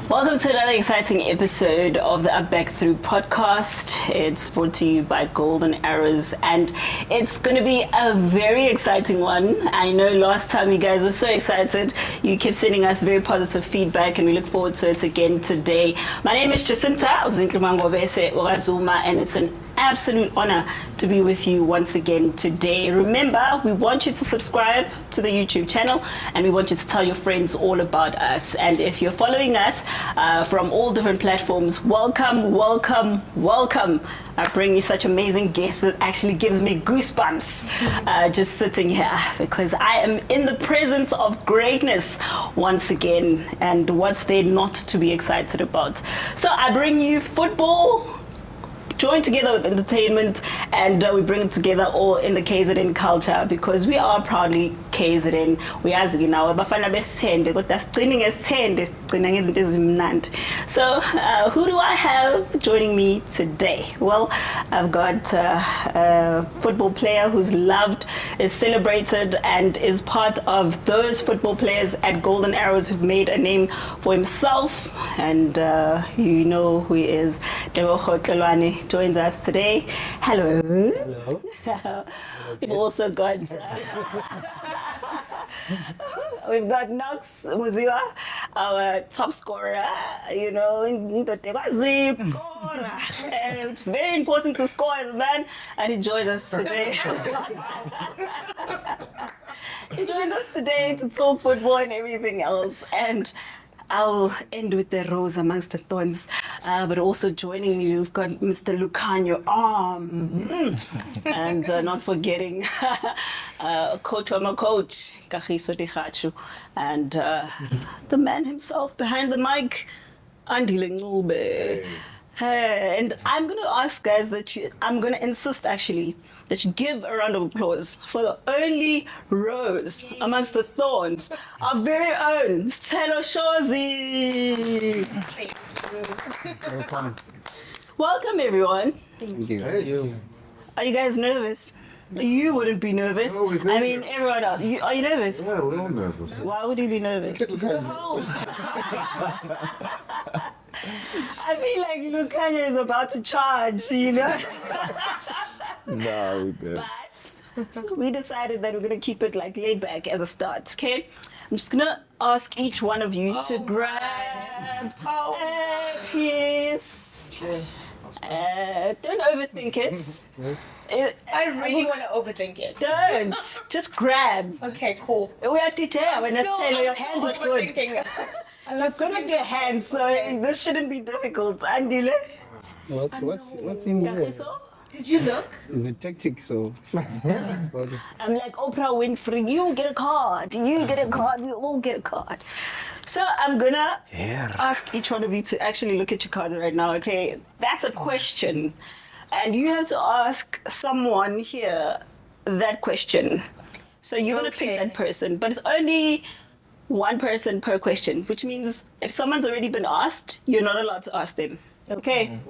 Welcome to another exciting episode of the Up Back Through podcast. It's brought to you by Golden Arrows, and it's going to be a very exciting one. I know last time you guys were so excited. You kept sending us very positive feedback, and we look forward to it again today. My name is Jacinta, and it's an absolute honor to be with you once again today. Remember, we want you to subscribe to the YouTube channel, and we want you to tell your friends all about us. And if you're following us from all different platforms, welcome. I bring you such amazing guests that actually gives me goosebumps just sitting here, because I am in the presence of greatness once again, and what's there not to be excited about? So I bring you football joined together with entertainment, and we bring it together all in the KZN culture, because we are proudly KZN. We are now abafana besithende kodwa sigcine ngesithende, sigcina ngezinto ezimnandi. So who do I have joining me today? Well, I've got a football player who's loved, is celebrated, and is part of those football players at Golden Arrows who've made a name for himself, and you know who he is. Tebogo Tlolane joins us today. Hello. Hello. We've also got we've got Knox, Mutizwa, our top scorer. You know, which is very important to score as a man, and he joins us today. He joins us today to talk football and everything else. And I'll end with the rose amongst the thorns, but also joining me, we've got Mr. Lukhanyo Am, and not forgetting coach, Kagisho Dikgacoi, and the man himself behind the mic, Andile Ncube. And I'm going to ask guys I'm going to insist actually that you give a round of applause for the only rose amongst the thorns, our very own Sithelo Shozi. Welcome everyone. Thank you. Are you guys nervous? You wouldn't be nervous. No, I mean, everyone else. Are you nervous? Yeah, we're all nervous. Why would you be nervous? I feel like Lukhanyo is about to charge, you know? No, we did. But we decided that we're going to keep it like laid back as a start, okay? I'm just going to ask each one of you to grab a piece. Don't overthink it. I really want to overthink it. Don't. Just grab. Okay, cool. We are teacher when I say your hands are good. overthinking. You're good with your hands, so this shouldn't be difficult. Andile? What's in there? Kagisho? Did you look? It's a tactic, so. I'm like Oprah Winfrey. You get a card. You get a card. We all get a card. So I'm gonna ask each one of you to actually look at your cards right now. Okay, that's a question, and you have to ask someone here that question. So you're gonna pick that person, but it's only one person per question, which means if someone's already been asked, you're not allowed to ask them. Okay?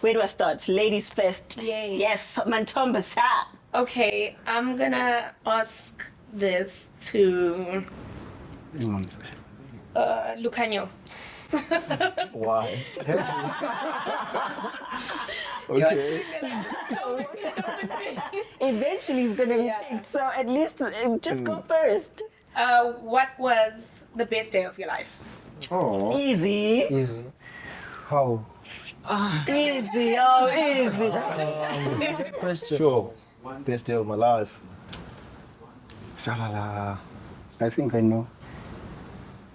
Where do I start? Ladies first. Yay. Yes, Mantomba sa. Okay, I'm gonna ask this to Lukhanyo. Why? Okay. Eventually he's gonna be picked, so at least just go first. What was the best day of your life? Oh. Easy. Easy. How? Easy, oh, easy. Question. Sure. Best day of my life. Shalala. I think I know.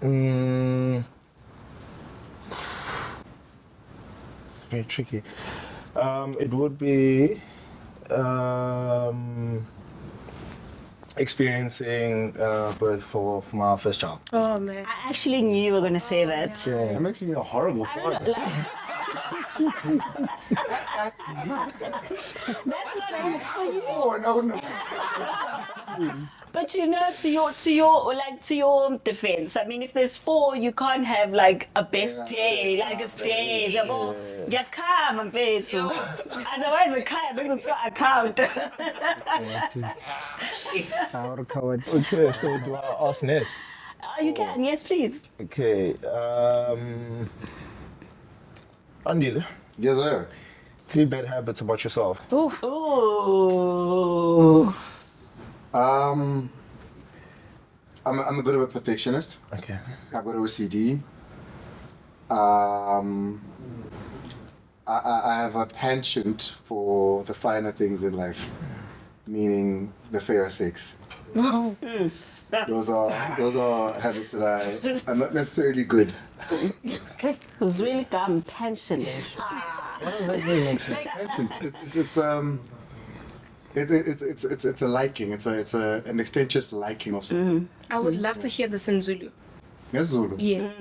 It's very tricky. It would be experiencing birth for my first child. Oh man. I actually knew you were gonna say that. Yeah, that makes me a horrible father. That's not enough for you. Oh no. But you know, to your defense, I mean, if there's 4, you can't have like a best day, like a stage. Otherwise, a car brings to account. How coward. Okay, so do I ask Ness? You can, yes, please. Okay. Andile, Yes, sir. 3 bad habits about yourself. Ooh. I'm a bit of a perfectionist. Okay. I've got OCD. I have a penchant for the finer things in life, meaning the fairer sex. Those are habits that are not necessarily good. It was really dumb tension. What does that mean? Penchant. It's a liking. It's an extensive liking of something. I would love to hear this in Zulu. NgesiZulu, Yes.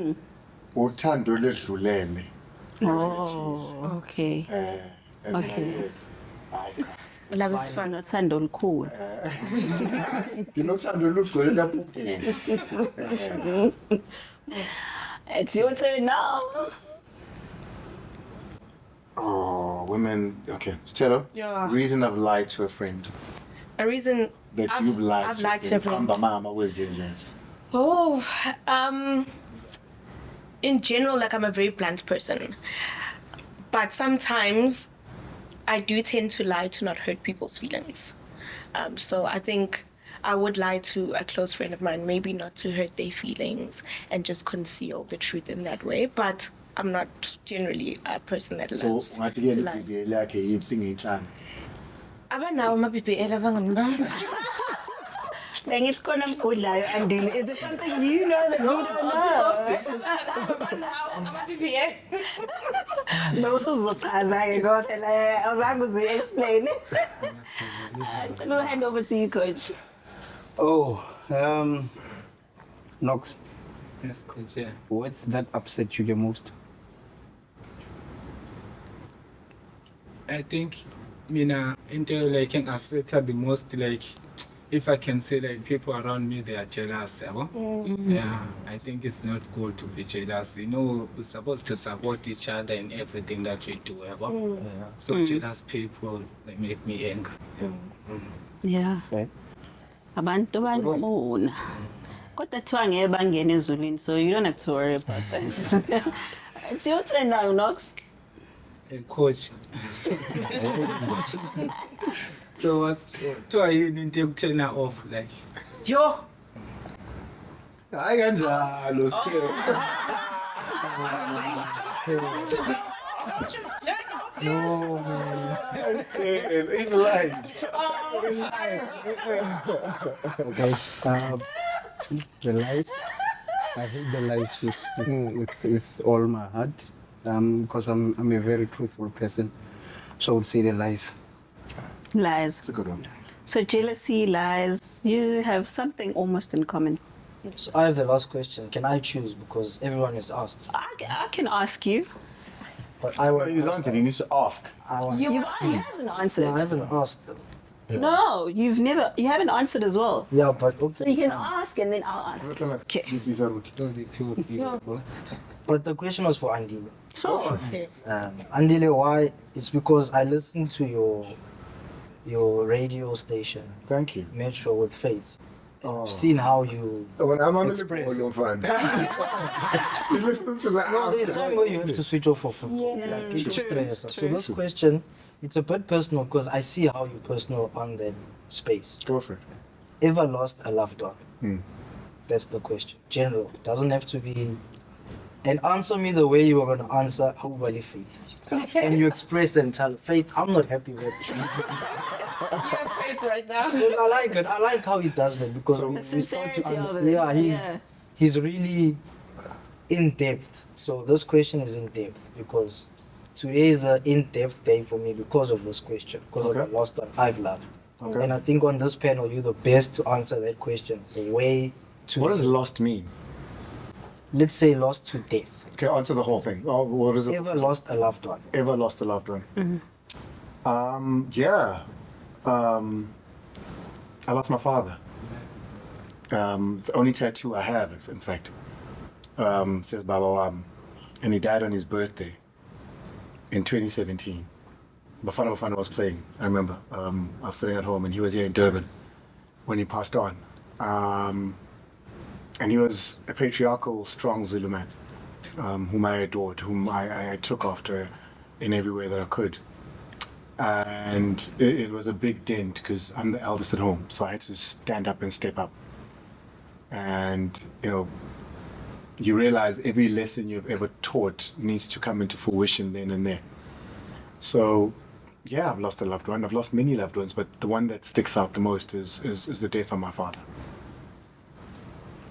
uthando ledlulele. Oh, okay. Okay. Love is fun. Unothando olukhulu. Nginothando lugcwele lapho. It's your turn now. Oh, women. Okay, Sithelo. Yeah. Reason I've lied to a friend. A reason That you've lied I've to lied to a friend. Mama, where's it? Oh, in general, like I'm a very blunt person. But sometimes I do tend to lie to not hurt people's feelings. So I think I would lie to a close friend of mine, maybe not to hurt their feelings and just conceal the truth in that way. But I'm not generally a person that So, loves ngathi to ke lie. ibhibheli yakhe yinhlanga eyinhlanga. Abanawo ama-BBL abangani Bengithi khona mgudlayo Andile. Is there something you know that we don't know? No, usuzochaza-ke ngoba phela awuzange uzi-explain. I'll hand over to you, Coach. Oh, Knox, Yes, coach, yeah. what that upset you the most? I think, into like an asset the most, like, if I can say like people around me, they are jealous. Yeah, I think it's not good to be jealous. We're supposed to support each other in everything that we do. So jealous people, they make me angry. Yeah. Okay. Abantu banobona. Kodwa kuthiwa ngeke bangene ezulwini, so you don't have to worry about that. It's your turn now, Knox. Hey, coach. So what's you need to turn her off like? Yo, Hayi kanjalo Sithelo. In line. Okay. The lies. I hate the lies with all my heart. Because I'm a very truthful person. So I would say the lies. Lies. It's a good one. So jealousy, lies, you have something almost in common. So I have the last question. Can I choose because everyone is asked? I can ask you. But I want. He's answered. He needs to ask. I want. He hasn't answered. Yeah, I haven't asked though. No, you haven't answered as well. Yeah, but So you can ask and then I'll ask. Okay. But the question was for Andile. Sure. Andile, why? It's because I listened to your radio station, Thank you. Metro with Faith. I've seen how you. When I'm on the Express. ball, fun. You listen to that. No, there's a time where you have to switch off for like get stress. So this question, it's a bit personal because I see how you're personal on that space. Go for it. Ever lost a loved one? That's the question. General. Doesn't have to be. And answer me the way you were going to answer overly Faith. And you express and tell Faith, I'm not happy with it. right now. I like it. I like how he does that because we start sincerity to. of it. Yeah, he's really in depth. So this question is in depth because today is an in depth day for me because of this question, because of the lost one I've loved. And I think on this panel you're the best to answer that question. The way to. What does lost mean? Let's say lost to death. Okay, answer the whole thing. Oh, what is it? Ever lost a loved one? Ever lost a loved one? I lost my father. It's the only tattoo I have, in fact. Says Baba Wam. And he died on his birthday in 2017. Bafana was playing, I remember. I was sitting at home and he was here in Durban when he passed on. And he was a patriarchal, strong Zulu man, whom I adored, whom I took after in every way that I could. And it was a big dent because I'm the eldest at home, so I had to stand up and step up. And, you realize every lesson you've ever taught needs to come into fruition then and there. So, yeah, I've lost a loved one. I've lost many loved ones, but the one that sticks out the most is the death of my father.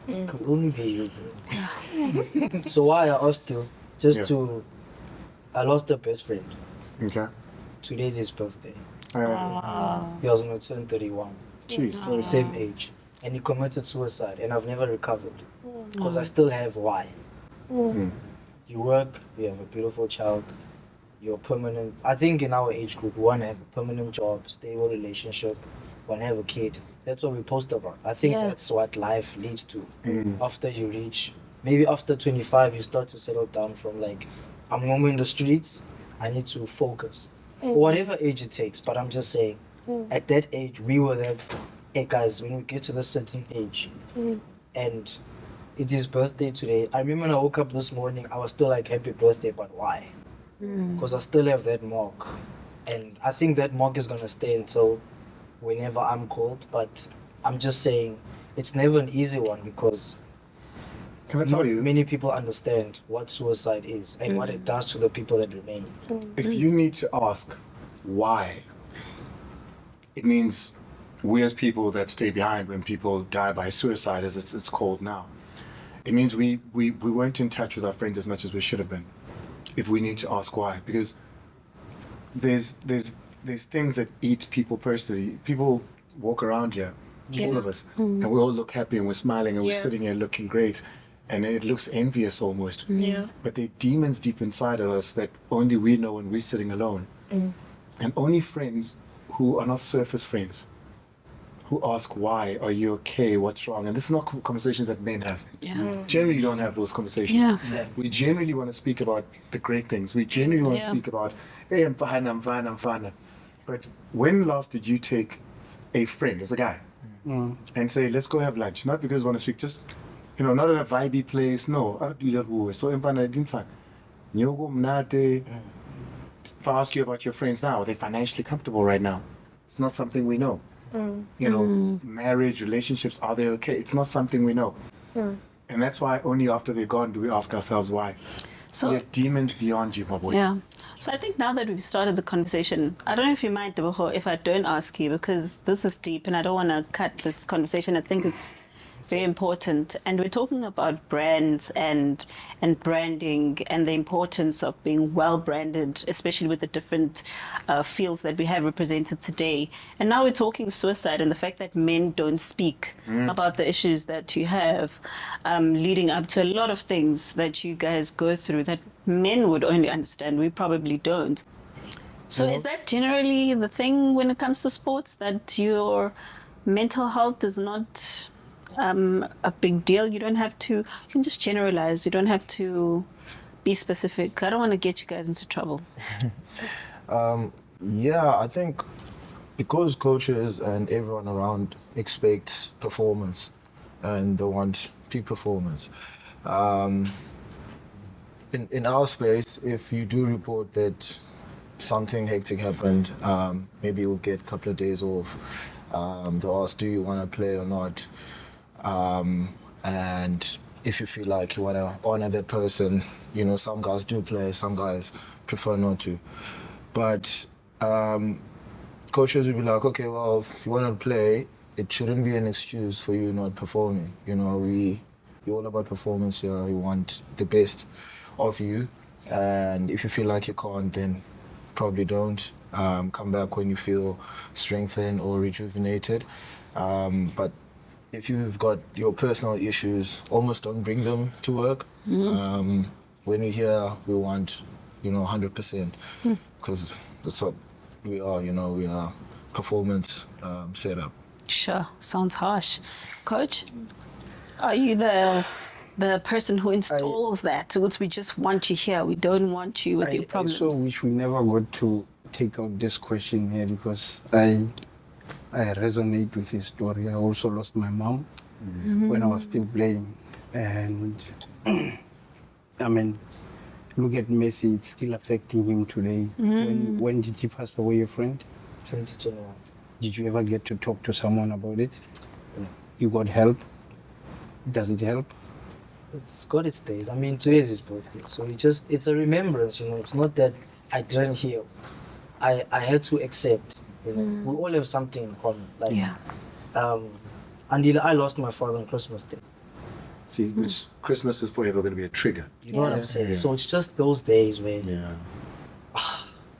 Could only be you, bro. So why I asked you, I lost a best friend. Okay. Today's his birthday. He was going to turn 31. Jeez. So the same age. And he committed suicide, and I've never recovered. Because I still have why. You work, you have a beautiful child, you're permanent. I think in our age group, we want to have a permanent job, stable relationship, want to have a kid. That's what we post about. I think that's what life leads to. After you reach, maybe after 25, you start to settle down from like, I'm home in the streets, I need to focus. Whatever age it takes, but I'm just saying, at that age, we were that, hey guys, when we get to this certain age, and it's his birthday today. I remember when I woke up this morning, I was still like, happy birthday, but why? Because I still have that mark. And I think that mark is going to stay until whenever I'm called. But I'm just saying, it's never an easy one because Can I tell you? many people understand what suicide is and what it does to the people that remain. If you need to ask why, it means we as people that stay behind when people die by suicide, as it's called now, it means we weren't in touch with our friends as much as we should have been. If we need to ask why, because there's things that eat people personally. People walk around here, all of us, and we all look happy and we're smiling and we're sitting here looking great, and it looks envious almost. But there are demons deep inside of us that only we know when we're sitting alone, and only friends who are not surface friends, who ask why, are you okay, what's wrong? And this is not conversations that men have. Generally you don't have those conversations. We generally want to speak about the great things. We generally want to speak about, hey, I'm fine. But when last did you take a friend as a guy and say, let's go have lunch? Not because we want to speak, just, not at a vibey place, no. I don't do that. So I'm fine, I didn't say, if I ask you about your friends now, are they financially comfortable right now? It's not something we know. Marriage, relationships, are they okay? It's not something we know. And that's why only after they're gone do we ask ourselves why. So there are demons beyond you, my boy. Yeah. So I think now that we've started the conversation, I don't know if you mind, Tebogo, if I don't ask you, because this is deep and I don't want to cut this conversation. I think it's very important. And we're talking about brands and branding and the importance of being well branded, especially with the different fields that we have represented today. And now we're talking suicide and the fact that men don't speak about the issues that you have, leading up to a lot of things that you guys go through that men would only understand. We probably don't. So is that generally the thing when it comes to sports, that your mental health is not a big deal? You don't have to, you can just generalize. You don't have to be specific. I don't want to get you guys into trouble. I think because coaches and everyone around expect performance and they want peak performance. In our space, if you do report that something hectic happened, maybe you'll get a couple of days off. They'll ask, do you want to play or not? And if you feel like you want to honor that person, some guys do play, some guys prefer not to. But coaches will be like, okay, well, if you want to play, it shouldn't be an excuse for you not performing. We're all about performance here. We want the best of you. And if you feel like you can't, then probably don't. Come back when you feel strengthened or rejuvenated. But if you've got your personal issues, almost don't bring them to work. When we're here, we want, 100%, because that's what we are. We are performance setup. Sure, sounds harsh. Coach, are you the person who installs that? So we just want you here. We don't want you with your problems. I so wish we never got to take out this question here because I resonate with his story. I also lost my mom when I was still playing. And I mean, look at Messi, it's still affecting him today. When did he pass away, your friend? 2021. Did you ever get to talk to someone about it? Yeah. You got help? Does it help? It's got its days. I mean, today is his birthday, so it's a remembrance, you know. It's not that I didn't hear. I had to accept, you know. We all have something in common. Like, Andile, I lost my father on Christmas Day. See, which Christmas is forever going to be a trigger. You know what I'm saying? So it's just those days where Yeah.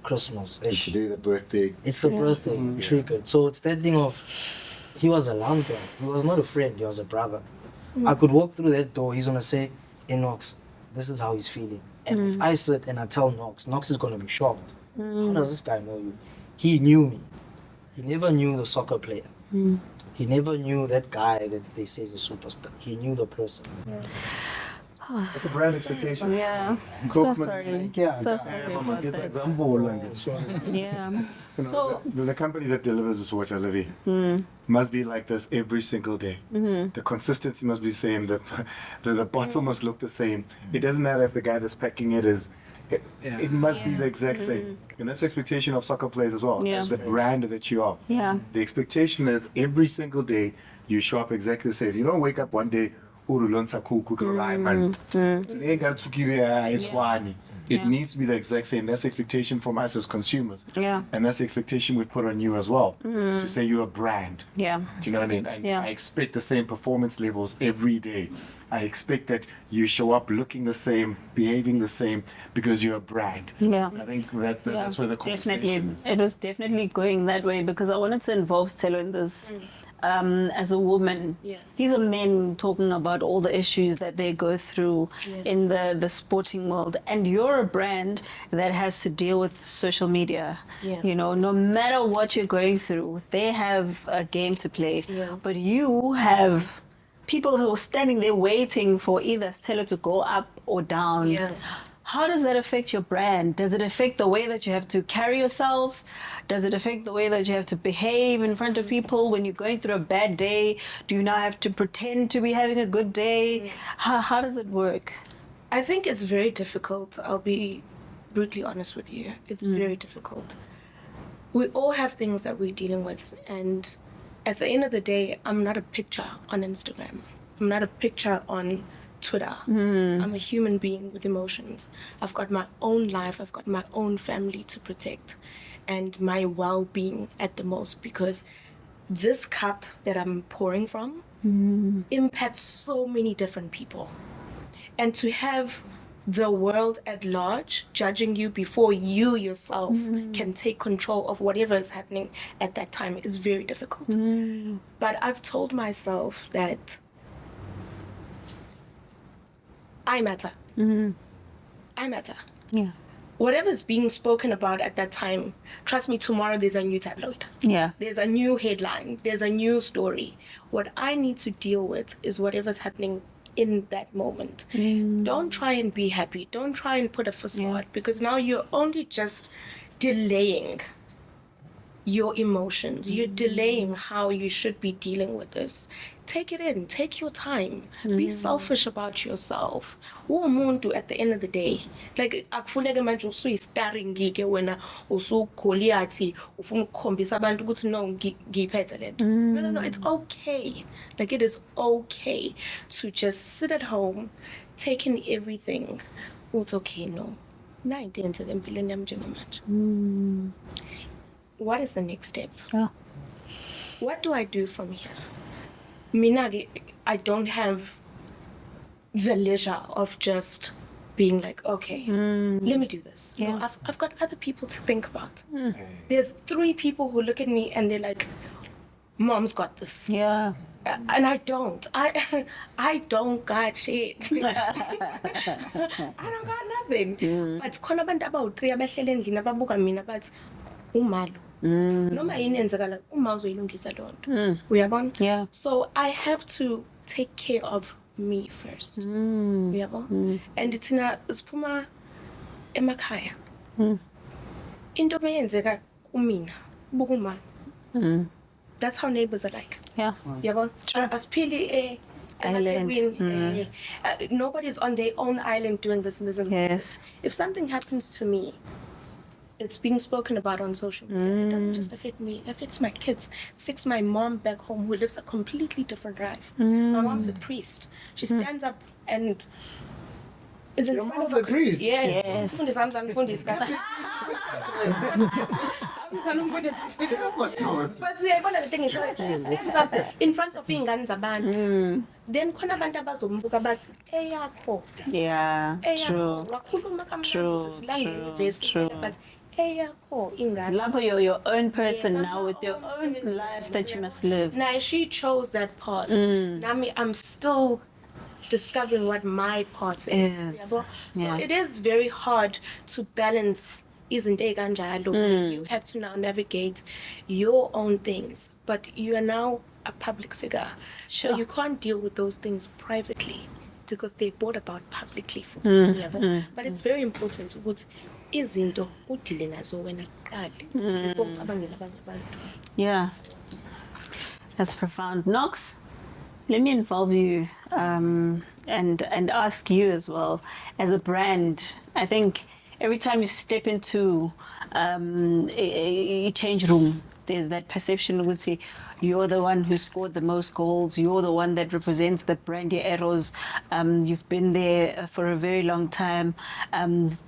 Christmas. And today, the birthday. It's the birthday triggered. So it's that thing of, he was a lump guy. He was not a friend, he was a brother. I could walk through that door, he's gonna say, hey Knox, this is how he's feeling. And if I sit and I tell Knox is gonna be shocked. How does this guy know you? He knew me. He never knew the soccer player. He never knew that guy that they say is a superstar. He knew the person. It's a brand expectation. Yeah. Coke So must be sorry. Yeah, So yeah, sorry I'm about get that. example like this. Yeah. You know, So the company that delivers this water, Livy, must be like this every single day. The consistency must be the same. The bottle must look the same. It doesn't matter if the guy that's packing it is. It must be the exact same. And that's the expectation of soccer players as well. Yeah. As the brand that you are. Yeah. The expectation is every single day you show up exactly the same. You don't wake up one day. It needs to be the exact same. That's the expectation from us as consumers. Yeah. And that's the expectation we've put on you as well. To say you're a brand. Yeah. Do you know what I mean? And Yeah. I expect the same performance levels every day. I expect that you show up looking the same, behaving the same, because you're a brand. Yeah. I think that's where the conversation Definitely. It was definitely going that way because I wanted to involve Sithelo in this. As a woman, these are men talking about all the issues that they go through in the sporting world, and you're a brand that has to deal with social media. You know, no matter what you're going through, they have a game to play, but you have people who are standing there waiting for either Sithelo to go up or down. How does that affect your brand? Does it affect the way that you have to carry yourself? Does it affect the way that you have to behave in front of people when you're going through a bad day? Do you now have to pretend to be having a good day? How does it work? I think it's very difficult. I'll be brutally honest with you. It's very difficult. We all have things that we're dealing with, and at the end of the day, I'm not a picture on Instagram. I'm not a picture on Twitter. I'm a human being with emotions. I've got my own life. I've got my own family to protect and my well-being at the most, because this cup that I'm pouring from impacts so many different people. And to have the world at large judging you before you yourself can take control of whatever is happening at that time is very difficult. But I've told myself that I matter. I matter. Yeah. Whatever's being spoken about at that time, trust me, tomorrow there's a new tabloid. Yeah. There's a new headline. There's a new story. What I need to deal with is whatever's happening in that moment. Don't try and be happy. Don't try and put a facade, because now you're only just delaying your emotions. You're delaying how you should be dealing with this. Take it in. Take your time. Be selfish about yourself. Umuntu at the end of the day, like akufuneke manje usuyi-starring ke wena usukholi athi ufuna ukukhombisa abantu ukuthi no ngiyiphethe lento. No, it's okay. Like, it is okay to just sit at home, take in everything. It's okay, no. Na into yenzeka empilweni yami njengamanje. What is the next step? What do I do from here? Minagi, I don't have the leisure of just being like, okay, let me do this. No, I've got other people to think about. There's 3 people who look at me and they're like, Mom's got this. Yeah. And I don't. I don't got shit. I don't got nothing. But khona abantu abawu-3 abahlele endlini ababuka mina bathi umalo. Noma yini enzakala uma uzoyilungisa lonto. Uyabona? Yeah. So I have to take care of me first. Uyabona? And thina siphuma emakhaya. Into mayenzeka kumina buka umalo. that's how neighbors are like. Yeah. Yabo, Asphili, Island. nobody's on their own island doing this and this and this. Yes. If something happens to me, it's being spoken about on social media. It doesn't just affect me. It affects my kids. It affects my mom back home who lives a completely different life. My mom's a priest. She stands up and is in Your front mom's of a priest? Yes. Yes. But we are able to think she stands up in front of ingane zabantu. Then khona abantu abazombuka bathi eyakho. Yeah. Eyakho. True. Wakhuluma kamnandi True, sisilangeni true, vesi true. but eyakho ingane. Love you're your own person Yes, now I'm with my your own own person. life that you must live. Now she chose that path. Nami, I'm still discovering what my path is. Is. Yabo? So Yeah. it is very hard to balance. Isn't it kanjalo? You have to now navigate your own things, but you are now a public figure, so you can't deal with those things privately because they're brought about publicly for yabo? But it's very important ukuthi izinto udile nazo wena kuqala before ucabangele abanye abantu. Yeah. That's profound. Knox, let me involve you and ask you as well as a brand. I think every time you step into a change room, there's that perception, would say, you're the one who scored the most goals, you're the one that represents the brand Arrows, you've been there for a very long time,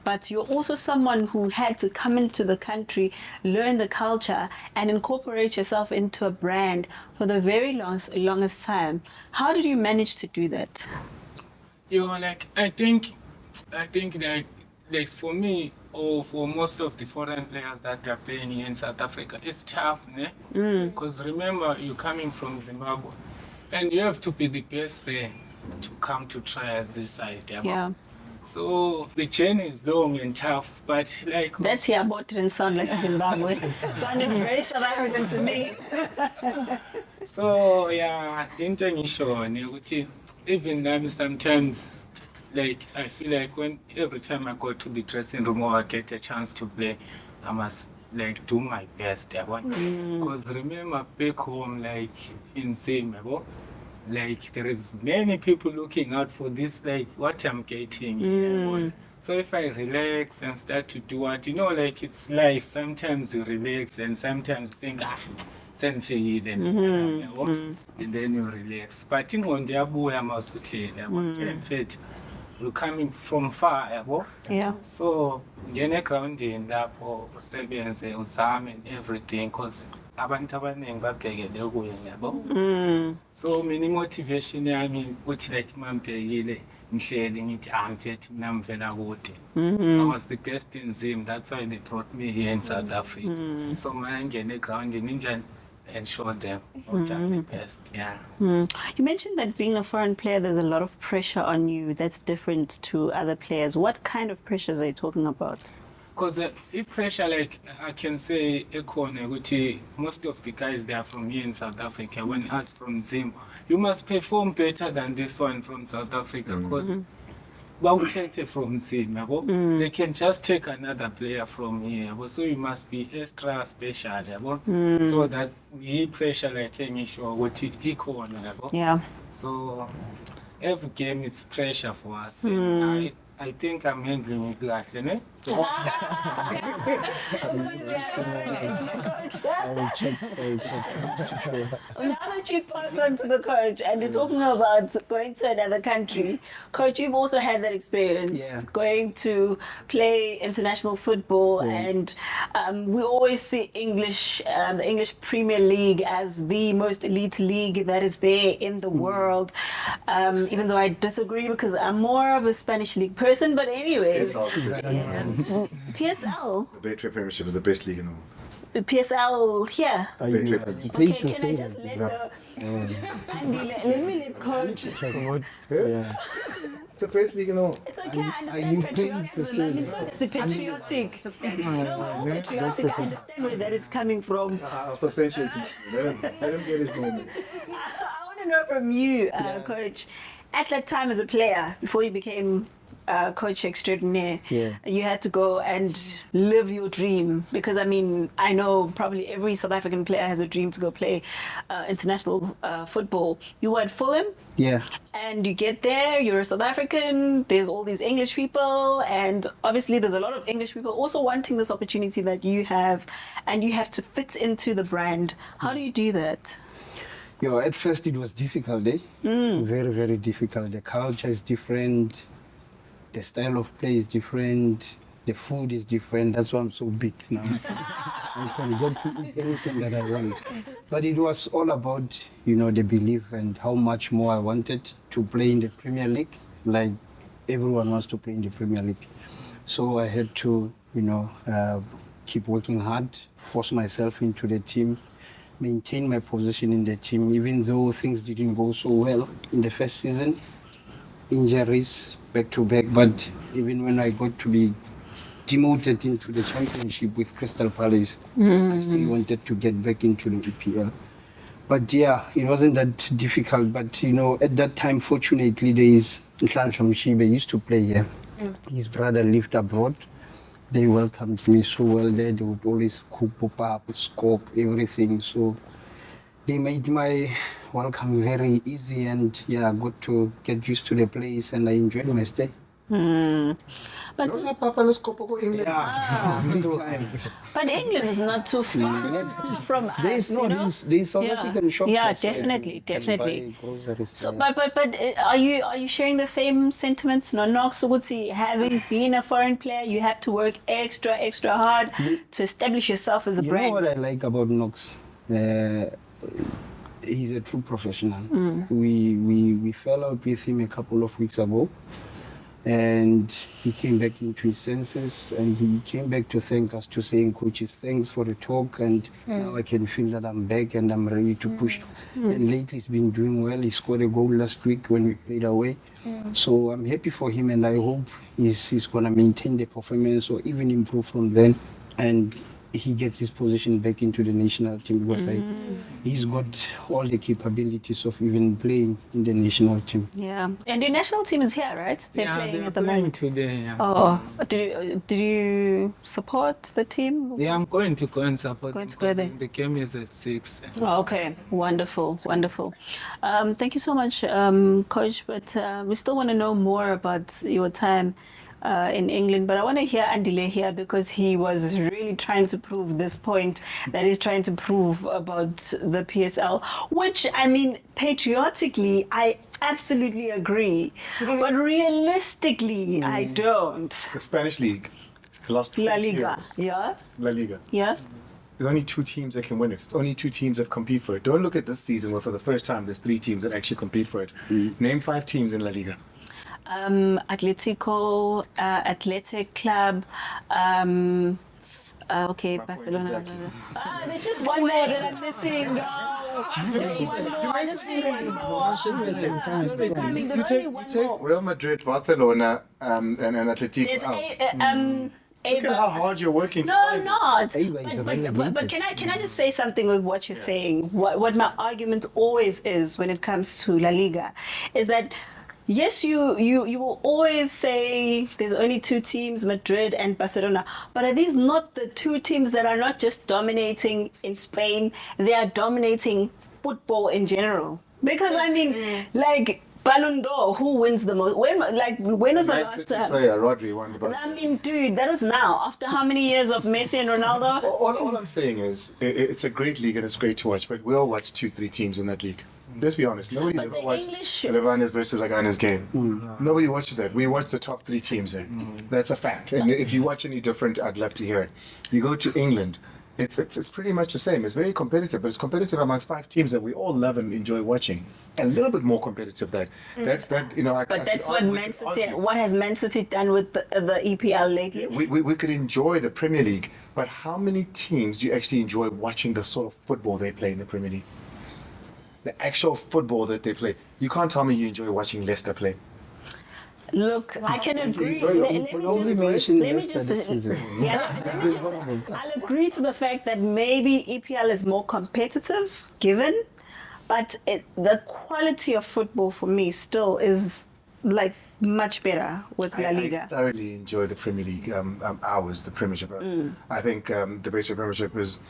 but you're also someone who had to come into the country, learn the culture, and incorporate yourself into a brand for the very longest time. How did you manage to do that? You know, like, I think like for me, or for most of the foreign players that are playing here in South Africa, it's tough, ne? Because remember, you're coming from Zimbabwe, and you have to be the best there to come to trials this side. Yeah. So the journey is long and tough, but like That's here, but didn't sound like Zimbabwe. Sounded very South African to me. so yeah, into ngisho ukuthi even now sometimes. Like, I feel like every time I go to the dressing room or I get a chance to play, I must, like, do my best. Because remember, back home, like, in Zimbabwe, like, there is many people looking out for this, like, what I'm getting. So if I relax and start to do what, you know, like, it's life. Sometimes you relax and sometimes you think, and then you relax. But in one day, I'm also you're coming from far, yabo? Yeah. So ngene grounding lapho usebenze uzame and everything because abantu abaningi babhekele kuye yabo. So mini motivation yami ukuthi like mambhekile ngihleli ngithi mfethu mina mvela kude. I was the best in Zim, that's why they brought me here in South Africa. So when ngene grounding ninja and show them what I'm the best. Yeah. You mentioned that being a foreign player, there's a lot of pressure on you that's different to other players. What kind of pressures are you talking about? Because if pressure, like I can say, most of the guys they are from here in South Africa. When us from Zim, you must perform better than this one from South Africa. Because from Zim, they can just take another player from here. So you must be extra special. So that we pressure like any show what equal. Yeah. So every game is pressure for us. And I think I'm handling it right, you know? Now that you've passed on to the coach and you're talking about going to another country, coach, you've also had that experience going to play international football, and we always see the English Premier League as the most elite league that is there in the world. Even though I disagree because I'm more of a Spanish league person, but anyways. PSL. The Betway Premiership is the best league in the world. PSL here. Okay, to can I say just that. let let me let coach. Yeah. It's the best league in the world. It's okay, I Are you understand paying to say patriotism. It's not patriotic. No, patriotic. I understand where that is coming from. I'll substantiate it. Let him get his moment. I want to know from you, coach, at that time as a player, before you became coach extraordinaire, Yeah. you had to go and live your dream. Because I mean, I know probably every South African player has a dream to go play international football. You were at Fulham. Yeah. And you get there, you're a South African, there's all these English people, and obviously there's a lot of English people also wanting this opportunity that you have, and you have to fit into the brand. How do you do that? At first it was difficult, Very, very difficult. The culture is different, the style of play is different, the food is different. That's why I'm so big now. I can get to eat anything that I want. But it was all about, the belief and how much more I wanted to play in the Premier League. Like everyone wants to play in the Premier League. So I had to, keep working hard, force myself into the team, maintain my position in the team, even though things didn't go so well in the first season. Injuries back to back, but even when I got to be demoted into the championship with Crystal Palace, I still wanted to get back into the EPL. But yeah, it wasn't that difficult. But at that time, fortunately, there is Ncube Ncube used to play here. His brother lived abroad. They welcomed me so well there. They would always cook, pop up, scope, everything. So they made my welcome very easy, and I got to get used to the place, and I enjoyed my stay. But England. But England is not too far from us. There's South African shops. Yeah, outside. definitely. Buy groceries So, there. but are you sharing the same sentiments? No, Knox, having been a foreign player, you have to work extra hard to establish yourself as a You brand. know what I like about Knox? He's a true professional. We fell out with him a couple of weeks ago, and he came back into his senses, and he came back to thank us, to saying, coaches, thanks for the talk, and now I can feel that I'm back and I'm ready to push. And lately he's been doing well. He scored a goal last week when we played away. So I'm happy for him, and I hope he's going to maintain the performance or even improve from then, and he gets his position back into the national team, because he's got all the capabilities of even playing in the national team. Yeah, and the national team is here, right? They're playing they're at the playing moment. today. Yeah. Oh, do you support the team? Yeah, I'm going to go and support Going them to go there. because the game is at 6. Oh, okay, wonderful. Thank you so much, Coach. But we still want to know more about your time in England. But I want to hear Andile here, because he was really trying to prove this point that he's trying to prove about the PSL, which, I mean, patriotically, I absolutely agree. But realistically, I don't. The Spanish League, the last 20 La Liga, years. yeah? La Liga. Yeah? There's only 2 teams that can win it. It's only 2 teams that compete for it. Don't look at this season where for the first time there's 3 teams that actually compete for it. Name 5 teams in La Liga. Atletico, Athletic Club, okay, Barcelona. There's just one more that I'm missing. Just one more. You take Real Madrid, Barcelona, and Atletico out. Look at how hard you're working. No, I'm not. But But can I just say something with what you're saying? What my argument always is when it comes to La Liga is that, yes, you will always say there's only 2 teams, Madrid and Barcelona. But are these not the 2 teams that are not just dominating in Spain? They are dominating football in general. Because, I mean, like, Ballon d'Or, who wins the most? When was the Man last City time? player, Rodri, won the Ballon d'Or. I mean, dude, that was now. After how many years of Messi and Ronaldo? All I'm saying is, it's a great league and it's great to watch, but we all watch 2-3 teams in that league. Let's be honest, nobody But ever the watched English- Levanes versus Laganes game. Nobody watches that. We watch the top 3 teams there. That's a fact. And if you watch any different, I'd love to hear it. You go to England, it's pretty much the same. It's very competitive, but it's competitive amongst 5 teams that we all love and enjoy watching. A little bit more competitive that. That's that. But that's what Man City. What has Man City done with the EPL lately? We could enjoy the Premier League, but how many teams do you actually enjoy watching the sort of football they play in the Premier League? The actual football that they play. You can't tell me you enjoy watching Leicester play. Look, I can agree. I'll agree to the fact that maybe EPL is more competitive, but the quality of football for me still is like much better with La I Liga? thoroughly enjoy the Premier League hours, the Premiership. I think the British Premiership has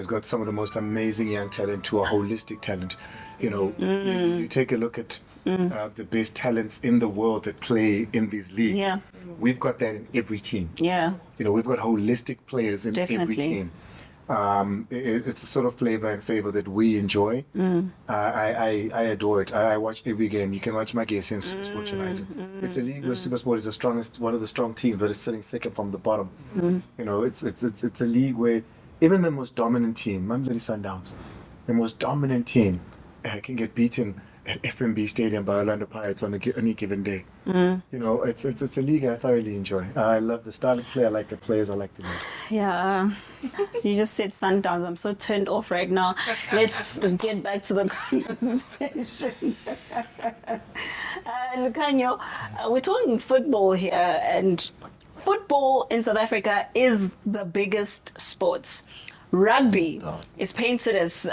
got some of the most amazing young talent to a holistic talent. You know, you take a look at the best talents in the world that play in these leagues. Yeah. We've got that in every team. Yeah. You know, we've got holistic players in every Definitely. teim. It's a sort of flavor and favor that we enjoy. I adore it. I watch every game. You can watch my game since Sport United. It's a league where SuperSport is the strongest, one of the strong teams, but it's sitting second from the bottom. You know, it's a league where even the most dominant team, Mamelodi Sundowns, the most dominant team, can get beaten at FNB Stadium by Orlando Pirates on any given day. You know, it's a league I thoroughly enjoy. I love the style of play. I like the players. I like the league. Yeah, you just said Sundowns. I'm so turned off right now. Let's get back to the conversation. Lukhanyo, we're talking football here, and football in South Africa is the biggest sports. Rugby is painted as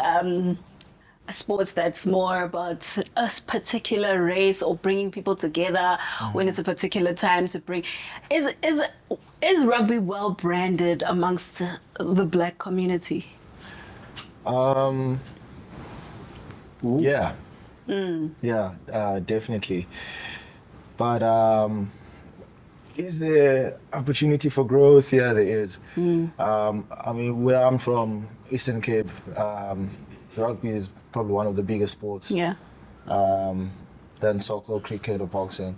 a sports that's more about a particular race or bringing people together when it's a particular time to bring. Is rugby well branded amongst the black community? Yeah. Yeah, definitely. But is there opportunity for growth? Yeah, there is. I mean, where I'm from, Eastern Cape, rugby is probably one of the biggest sports. Yeah. Than soccer, cricket, or boxing.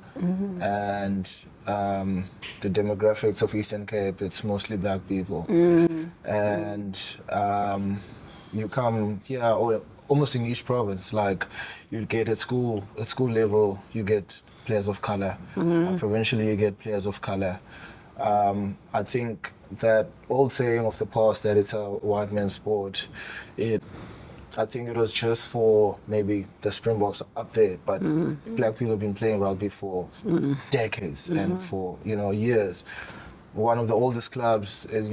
And the demographics of Eastern Cape, it's mostly black people. And you come here, or almost in each province, like you get at school level, you get players of color. Provincially, you get players of color. I think that old saying of the past that it's a white man's sport, I think it was just for maybe the Springboks up there, but black people have been playing rugby for decades and for years. One of the oldest clubs is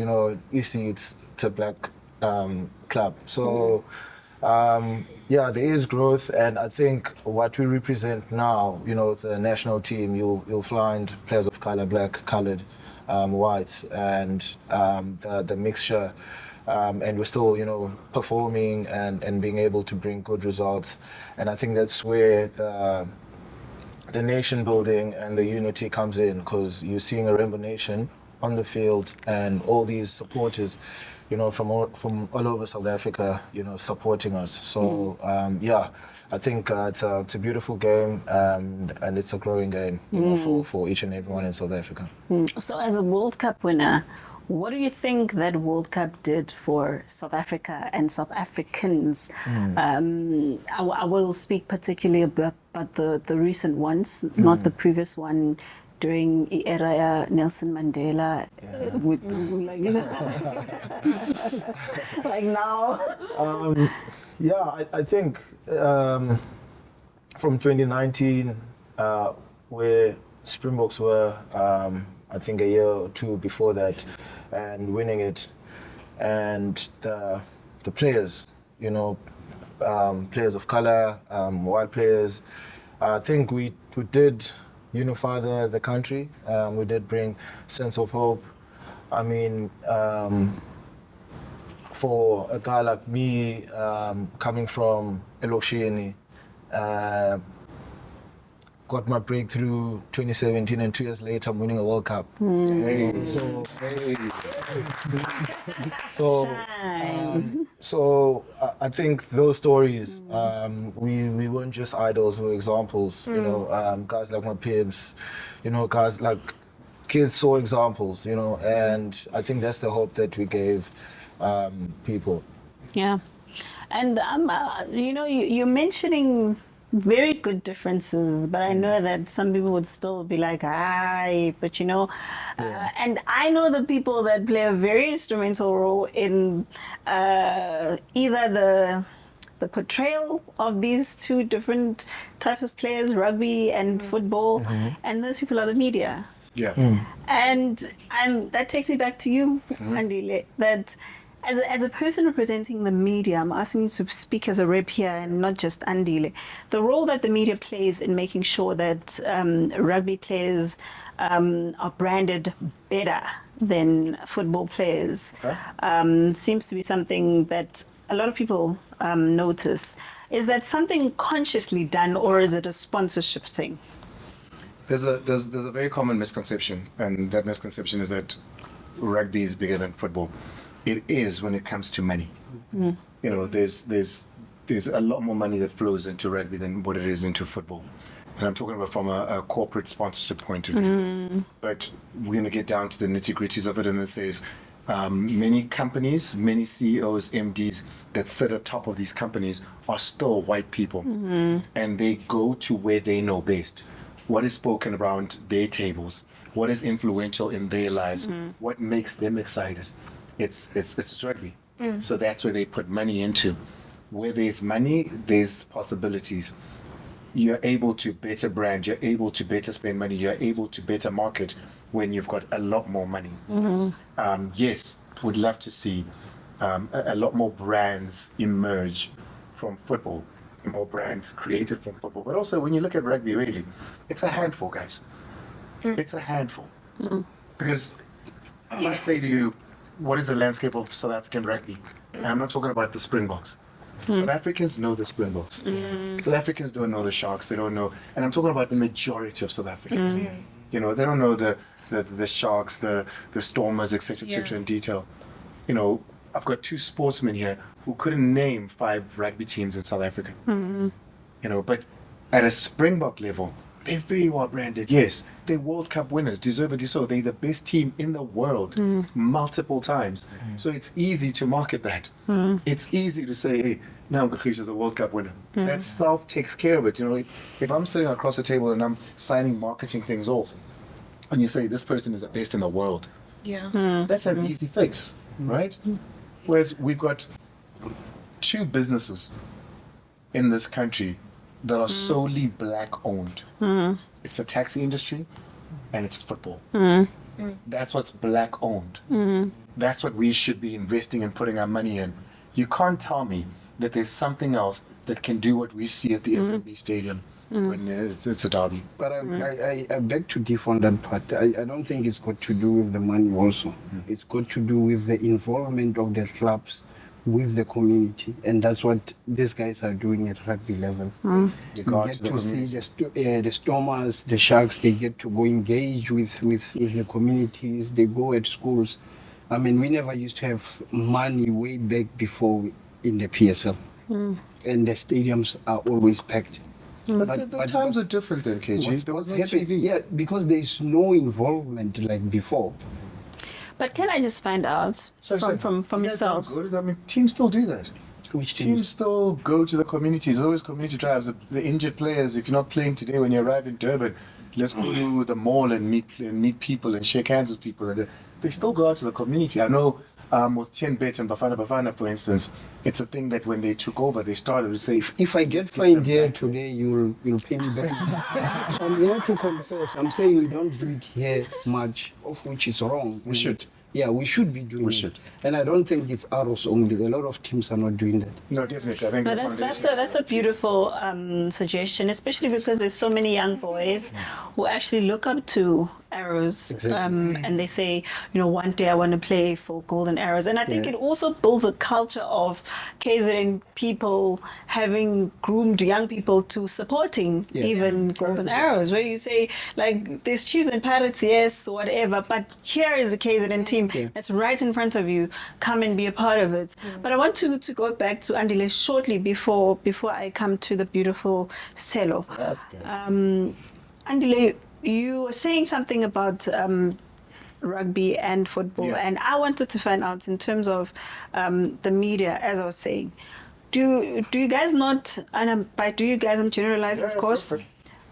it's a black club. So yeah, there is growth, and I think what we represent now, the national team, you'll find players of color, black, colored, white, and the mixture. And we're still, performing and being able to bring good results. And I think that's where the nation building and the unity comes in, because you're seeing a Rainbow Nation on the field and all these supporters, from all over South Africa, supporting us. So yeah, I think it's a beautiful game, and it's a growing game, for each and everyone in South Africa. So as a World Cup winner, what do you think that World Cup did for South Africa and South Africans? I will speak particularly about the recent ones, not the previous one during the era of Nelson Mandela. With, like now. Yeah, I think from 2019, where Springboks were, I think a year or two before that, and winning it, and the players, players of color, white players, I think we did unify the country. We did bring sense of hope. I mean, for a guy like me, coming from Elosheni, got my breakthrough 2017, and 2 years later I'm winning a World Cup. So I think those stories, we weren't just idols, we were examples. Guys like my Pibs, guys like kids saw examples, and I think that's the hope that we gave people. Yeah, and you're mentioning very good differences, but I know that some people would still be like, but and I know the people that play a very instrumental role in either the portrayal of these two different types of players, rugby and football, and those people are the media. Yeah. And that takes me back to you, Andile, that As a person representing the media, I'm asking you to speak as a rep here and not just Andile. The role that the media plays in making sure that rugby players are branded better than football players seems to be something that a lot of people notice. Is that something consciously done, or is it a sponsorship thing? There's a very common misconception, and that misconception is that rugby is bigger than football. It is when it comes to money. You know, there's a lot more money that flows into rugby than what it is into football. And I'm talking about from a corporate sponsorship point of view. But we're going to get down to the nitty-gritties of it, and it says many companies, many CEOs, MDs that sit at top of these companies are still white people. And they go to where they know best. What is spoken around their tables? What is influential in their lives? What makes them excited? It's rugby. So that's where they put money into. Where there's money, there's possibilities. You're able to better brand, you're able to better spend money, you're able to better market when you've got a lot more money. Yes, would love to see a lot more brands emerge from football, more brands created from football. But also when you look at rugby, really, it's a handful, guys. It's a handful. Because if I say to you, what is the landscape of South African rugby? And I'm not talking about the Springboks. South Africans know the Springboks. South Africans don't know the Sharks. They don't know, and I'm talking about the majority of South Africans. You know, they don't know the Sharks, the Stormers, etc., etc. in detail. You know, I've got two sportsmen here who couldn't name 5 rugby teams in South Africa. You know, but at a Springbok level, they're very well branded. Yes, they're World Cup winners, deservedly so. They're the best team in the world multiple times. So it's easy to market that. It's easy to say, hey, now Kagisho is a World Cup winner. That self takes care of it. You know, if I'm sitting across the table and I'm signing marketing things off, and you say this person is the best in the world, that's an easy fix, right? Whereas we've got 2 businesses in this country that are solely black owned. It's the taxi industry and it's football. That's what's black owned. That's what we should be investing and putting our money in. You can't tell me that there's something else that can do what we see at the FNB Stadium when it's a derby. But I beg to differ on that part. I don't think it's got to do with the money also. It's got to do with the involvement of the clubs with the community, and that's what these guys are doing at rugby level. You get to see the Stormers, the Sharks, they get to go engage with the communities, they go at schools. I mean, we never used to have money way back before in the PSL, and the stadiums are always packed. But the times are different then, KG. There was no TV. Yeah, because there's no involvement like before. But can I just find out from yourselves? I mean, teams still do that. Which Teams still go to the communities. There's always community drives. The injured players, if you're not playing today when you arrive in Durban, let's go to the mall and meet people and shake hands with people. And they still go out to the community. I know with Tien Bet and Bafana, for instance, it's a thing that when they took over, they started to say, if I get fined here today, you'll pay me back. I'm here to confess. I'm saying we don't do it here much, of which is wrong. We should. Yeah, we should be doing it. And I don't think it's ours only. A lot of teams are not doing that. No, definitely. I think No, that's a beautiful suggestion, especially because there's so many young boys who actually look up to Arrows, and they say, you know, one day I want to play for Golden Arrows. And I think it also builds a culture of KZN people having groomed young people to supporting even Golden Arrows, where you say, like, there's Chiefs and Pirates, yes, whatever, but here is a KZN team that's right in front of you. Come and be a part of it. But I want to go back to Andile shortly before I come to the beautiful Sithelo. That's good. Andile, you were saying something about rugby and football, and I wanted to find out in terms of the media, as I was saying, do you guys not, and by do you guys, I'm generalizing, of course,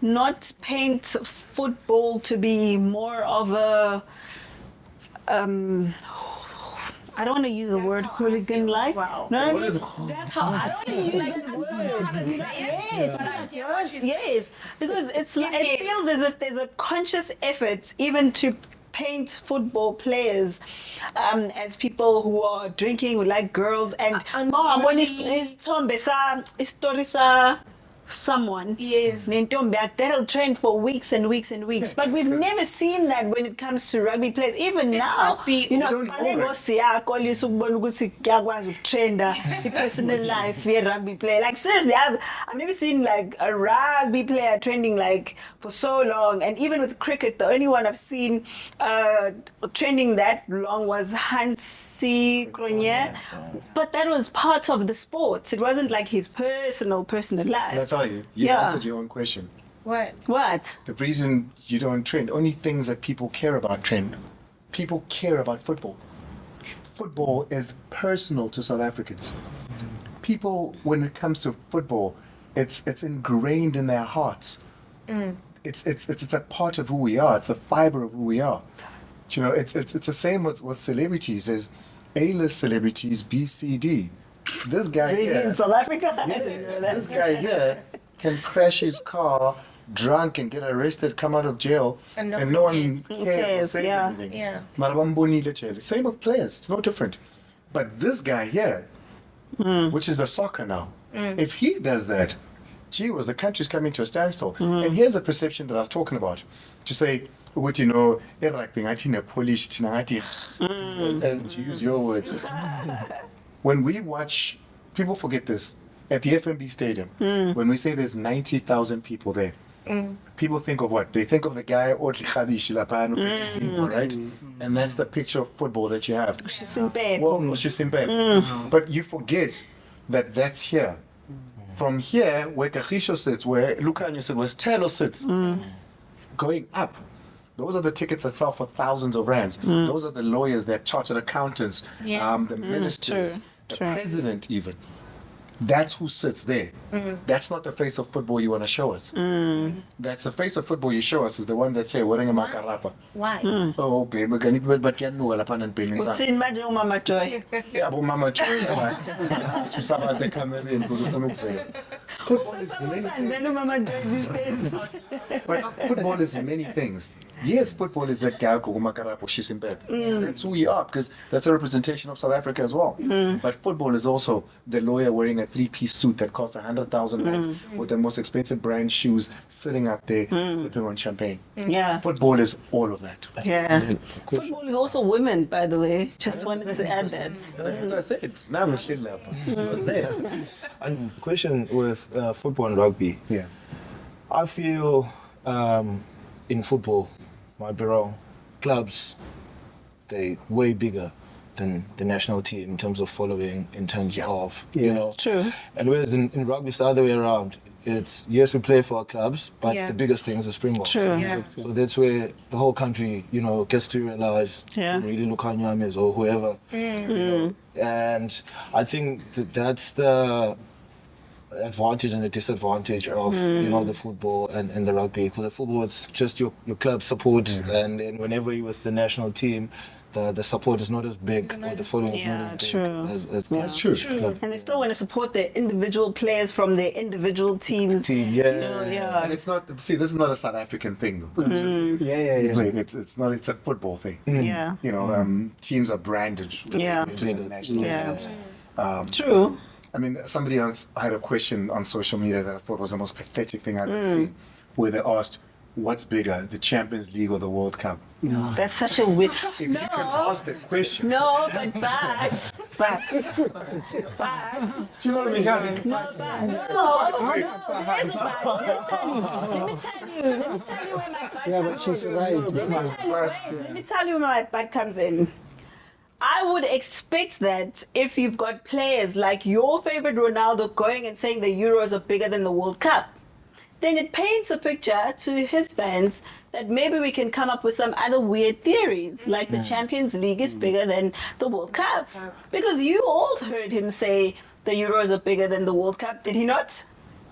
not paint football to be more of a I don't want to use the word hooligan-like. Wow. No, what is That's how I don't even like yes, because it feels as if there's a conscious effort even to paint football players as people who are drinking, who like girls, and story someone Yes. that'll trend for weeks and weeks and weeks, but we've never seen that when it comes to rugby players. Even now, be- you know, don't know the personal life a rugby player. Like seriously, I've never seen like a rugby player trending like for so long. And even with cricket, the only one I've seen trending that long was Hansi Cronje, but that was part of the sport. It wasn't like his personal life. Can I tell you? You Yeah. answered your own question. What? What? The reason you don't trend, only things that people care about trend. People care about football. Football is personal to South Africans. People, when it comes to football, it's ingrained in their hearts. It's a part of who we are. It's a fiber of who we are. You know, it's the same with celebrities. There's A-list celebrities, B, C, D. This guy Really here, in South Africa? this guy here can crash his car drunk and get arrested, come out of jail, And and nobody no one cares. cares or cares, says yeah. anything. Yeah. Mara bambonile chele. Same with players, it's no different. But this guy here, which is the soccer now, if he does that, gee whiz, the country's coming to a standstill. And here's the perception that I was talking about. To say, what you know, Polish, and to use your words. When we watch, people forget this, at the FNB Stadium, when we say there's 90,000 people there, people think of what? They think of the guy, right? And that's the picture of football that you have. Well, but you forget that that's here. From here, where Kagisho sits, where Lukhanyo sits, where Sithelo sits, going up. Those are the tickets that sell for thousands of rands. Those are the lawyers, they're chartered accountants, Yeah. the ministers, the true. president even. That's who sits there. That's not the face of football you want to show us. That's the face of football you show us is the one that say, "We're in makarapa." Why? Oh, baby, we're going to but you know, lapha and peeling. Utsini manje uMama Joy? Yeah, but Mama Joy, susaba the camera in because of And then uMama Joy these days. But football is many things. Yes, football is that guy called Makarapo Shisimpe. That's who we are because that's a representation of South Africa as well. But football is also the lawyer wearing a three-piece suit that costs 100,000 rands with the most expensive brand shoes, sitting up there sipping on champagne. Yeah. Football is all of that. Yeah. Football is also women, by the way. Just wanted to add that. As I said, now I'm a shit lapper. What's there? And question with football and rugby. Yeah. I feel in football, might be wrong, clubs, they way bigger than the national team in terms of following, in terms of, you know. True. And whereas in rugby, it's the other way around. It's, yes, we play for our clubs, but Yeah. the biggest thing is the Springboks. True. Yeah. So that's where the whole country, you know, gets to realize Yeah. who really Lukhanyo Am is or whoever. You know. And I think that's the advantage and the disadvantage of you know, the football and the rugby, because the football is just your club support, and then whenever you're with the national team, the support is not as big, or the following is not Yeah, as big true. as That's true. And they still want to support their individual players from their individual teams. team. You know, yeah. And it's not, see, this is not a South African thing though. Yeah. It's not, it's a football thing. Yeah. You know, teams are branded with Yeah. international Yeah. teams. True. I mean, somebody else had a question on social media that I thought was the most pathetic thing I've ever seen, where they asked, what's bigger, the Champions League or the World Cup? That's such a weird. If you can ask that question. No, but. Do you know what I mean? That's bad. Let me tell you where my butt Yeah, but she's right. Let me tell you where my butt comes in. I would expect that if you've got players like your favorite Ronaldo going and saying the Euros are bigger than the World Cup, then it paints a picture to his fans that maybe we can come up with some other weird theories, like the Champions League is bigger than the World Cup. Because you all heard him say the Euros are bigger than the World Cup, did he not?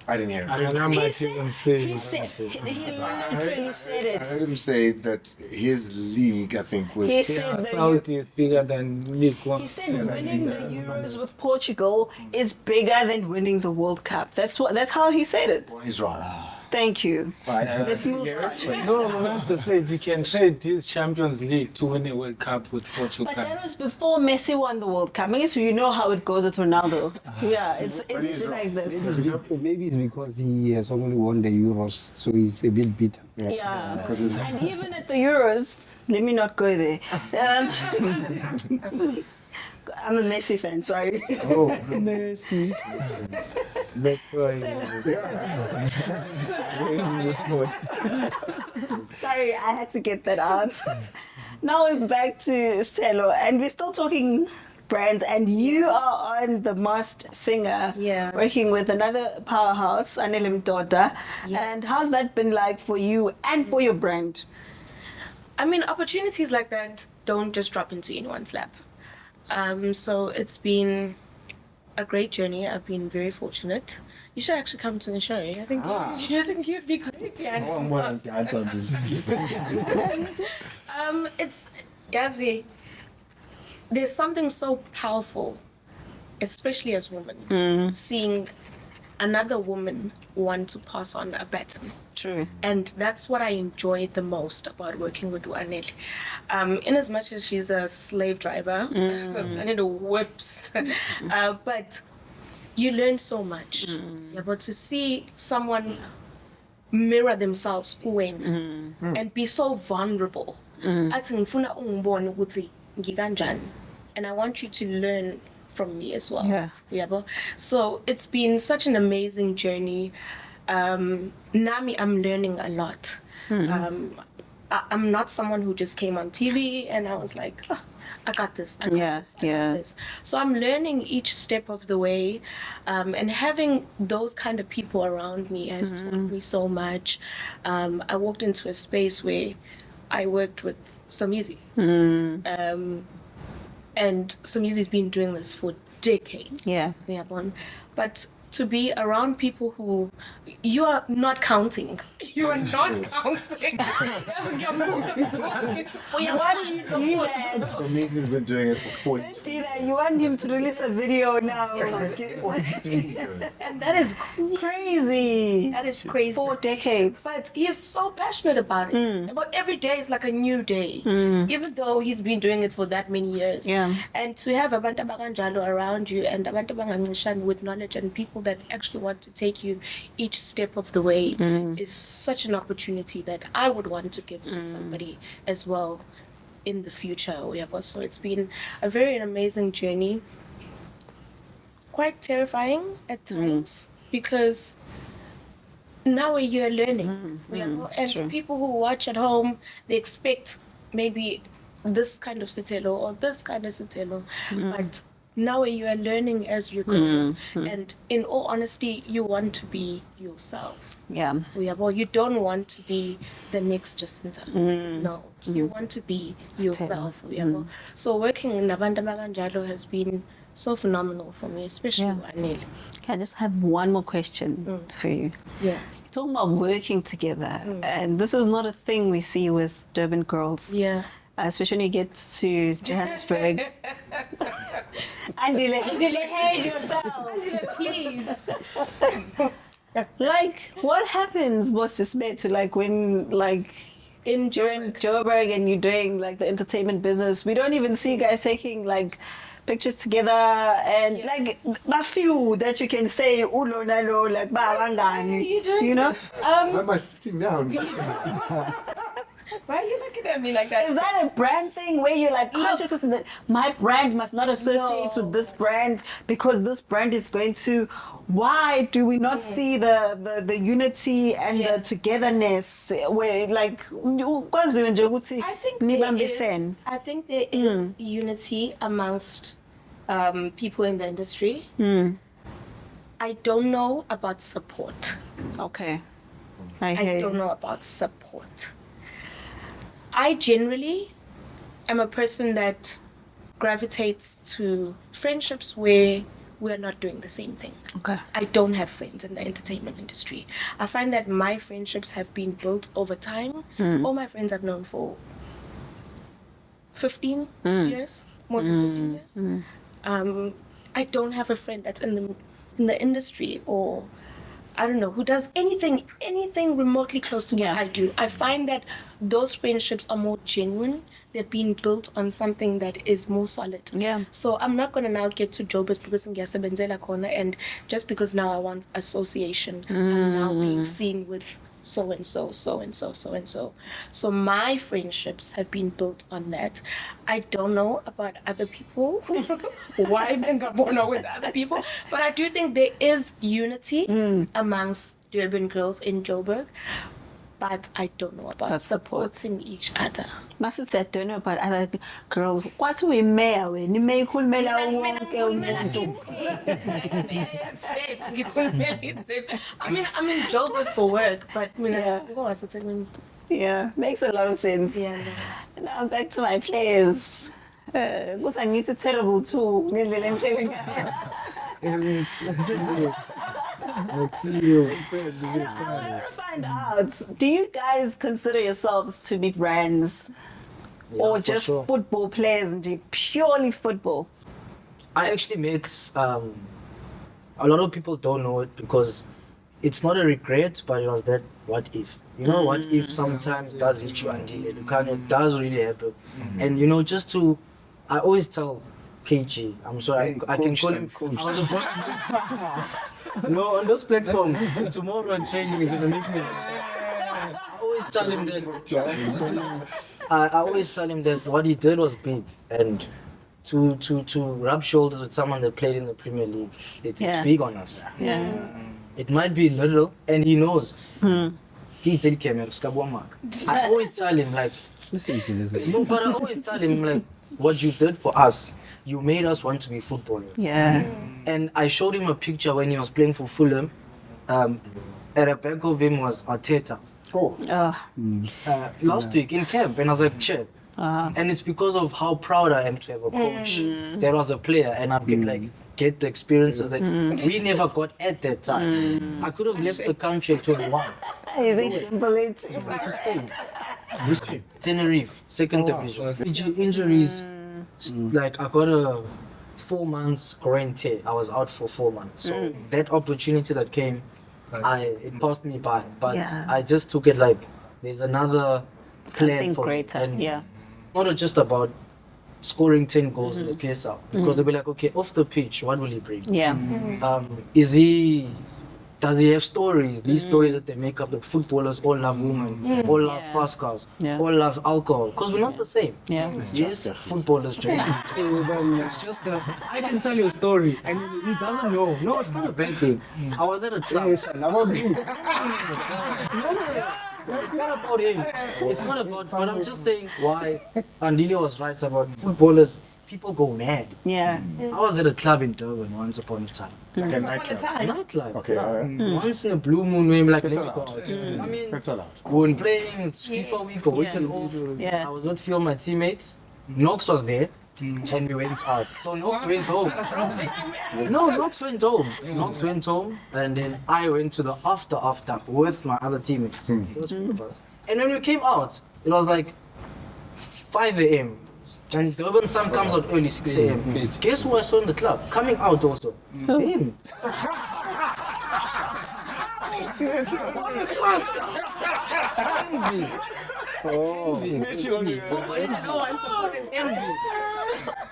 I didn't hear I it. remember He it said, even he saying said, he literally said I it. heard him say that his league, I think, was... He said the Saudi is bigger than League One. He said winning the Euros with Portugal is bigger than winning the World Cup. That's how he said it. Well, he's wrong. Thank you. Let's move on. No, I want to say you can trade this Champions League to win a World Cup with Portugal. But that was before Messi won the World Cup. I guess you know how it goes with Ronaldo. Yeah, it's like this. Maybe it's because he has only won the Euros, so he's a bit bitter. Yeah. And even at the Euros, let me not go there. I'm a Messi fan, sorry. Oh, Messi. That's why. Sorry, I had to get that out. Now we're back to Sithelo, and we're still talking brands, and you are on The Masked Singer, working with another powerhouse, Andile Ncube. And how's that been like for you and for your brand? I mean, opportunities like that don't just drop into anyone's lap. So it's been a great journey. I've been very fortunate. You should actually come to the show. I think you'd be great. It's Yazi. There's something so powerful, especially as women, seeing another woman want to pass on a baton. True. And that's what I enjoy the most about working with Andile. In as much as she's a slave driver, Andile whips, but you learn so much. But to see someone mirror themselves and be so vulnerable. And I want you to learn from me as well. So it's been such an amazing journey. Nami, I'm learning a lot. I'm not someone who just came on TV and I was like, oh, I got this, I got this. So I'm learning each step of the way, and having those kind of people around me has taught me so much. I walked into a space where I worked with Somizi. And Somizi's been doing this for decades. But to be around people who you are not counting. You are not counting. Why do you do that? Somizi's been doing it for 40 years. Do that. You want him to release a video now. And that is crazy. That is crazy. 4 decades. But he is so passionate about it. But every day is like a new day. Even though he's been doing it for that many years. And to have abantu abakanjalo around you and abantu abangancishani with knowledge and people that actually want to take you each step of the way is such an opportunity that I would want to give to somebody as well in the future. So it's been a very amazing journey. Quite terrifying at times because now you're learning. And people who watch at home, they expect maybe this kind of Sithelo or this kind of Sithelo, but now you are learning as you go. And in all honesty, you want to be yourself. You don't want to be the next Jacinta. No, you want to be yourself. So working in Nabantu Abakanjalo has been so phenomenal for me, especially Andile. Can I just have one more question for you? You're talking about working together, and this is not a thing we see with Durban girls. Especially when you get to Johannesburg. Andile, behave yourself. Andile, please. Like, what happens, boss is made to like when like in Joburg and you're doing like the entertainment business? We don't even see guys taking like pictures together and like a few that you can say ulo nalo like you know. Why am I sitting down? Why are you looking at me like that? Is that a brand thing where you're like conscious that my brand must not associate with this brand because this brand is going to? Why do we not see the unity and the togetherness where like I think there is unity amongst people in the industry. I don't know about support. Okay. I don't know about support. I generally am a person that gravitates to friendships where we're not doing the same thing. Okay. I don't have friends in the entertainment industry. I find that my friendships have been built over time. All my friends I've known for 15 years, more than 15 years. I don't have a friend that's in the industry or I don't know, who does anything remotely close to Yeah. what I do, I find that those friendships are more genuine. They've been built on something that is more solid. Yeah. So I'm not gonna now get to Joburg because ngiyasebenzela khona, and just because now I want association, I'm now being seen with so and so, so and so, so and so. So my friendships have been built on that. I don't know about other people, why Bengabona with other people, but I do think there is unity amongst Durban girls in Joburg. But I don't know about That's support. supporting each other. Must say, I don't know about other girls. What we may when you may cool me la I'm in Joburg for work, but Yeah, makes a lot of sense. yeah, Now back to my players. Because I need to terrible too. I want to find out, do you guys consider yourselves to be brands or for just sure. football players and purely football? I actually met a lot of people don't know it because it's not a regret, but it was that what if. You know, what if sometimes does hit you, Andile Ncube, it does really happen. And you know, I always tell KG, I'm sorry, I can call him coach. I was about to no, on this platform, tomorrow on training is gonna make me. I always tell him that. I always tell him that what he did was big, and to rub shoulders with someone that played in the Premier League, it's big on us. Yeah. It might be little, and he knows. He did came here, I always tell him like, Listen to this. no, but I always tell him like, what you did for us, you made us want to be footballers. Yeah. And I showed him a picture when he was playing for Fulham. At the back of him was Arteta. Oh, Last week in camp, and I was like, Chip. And it's because of how proud I am to have a coach that was a player, and I'm getting get the experiences that we never got at that time. I could have left the country at 21. Is it simple? To Spain. which team? Tenerife, second division. Injuries, like I got a 4 months groin tear. I was out for 4 months. So that opportunity that came, it passed me by. But I just took it like there's another plan Something for greater. and Yeah. not just about scoring 10 goals in the PSL. Because they'll be like, okay, off the pitch, what will he bring? Yeah. Does he have stories? These stories that they make up, that footballers all love women, all love fast cars, all love alcohol. Because we're not the same. Yeah. Yes, footballers change. It's just I can tell you a story and he doesn't know. No, it's not a bad thing. I was at a club. Yes, I love him. No, it's not about him. It's not about, but I'm just saying why Andile was right about footballers. People go mad. Yeah. I was at a club in Durban once upon a time. Like a nightclub. Nightlife. Okay, alright. Once in a blue moon, when like, let me That's go allowed. out. I mean, That's allowed. when playing, it's FIFA week or whistle off. Yeah. I was not feeling my teammates. Knox was there. And we went out. So Knox went home. No, Knox went home. Knox went home, and then I went to the after with my other teammates. It was 4 of us. And when we came out, it was like 5 a.m. And Durban sun comes out early, 6 a.m. Guess who I saw in the club? Coming out also. Him.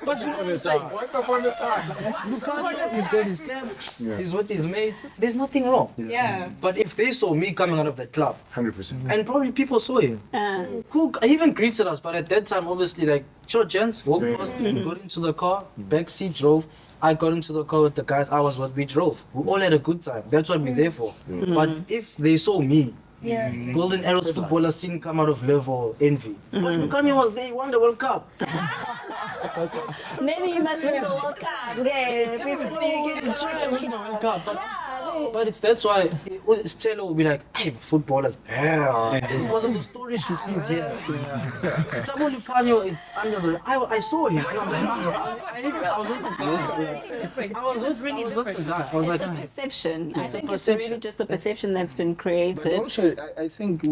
But you know what I'm saying? Once upon a time. He's got his camp, he's with his mates. There's nothing wrong. Yeah. But if they saw me coming out of the club, 100%. and probably people saw him, cool, he even greeted us, but at that time, obviously, like, sure, gents, walked past, got into the car, back seat, drove. I got into the car with the guys I was with, we drove. We all had a good time. That's what we're there for. But if they saw me, Golden Arrows footballers seen come out of love or envy. But Lukhanyo was there, he won the World Cup. Maybe you must win the World Cup. Yeah. Before you get But that's why Sithelo will be like, hey, footballers, because of the stories she sees here. Tebogo Tlolane, it's under the. I saw him. I was like, I was with the guy. I was with the guy. I was like, Perception. I think it's really just a perception that's been But created. also, I think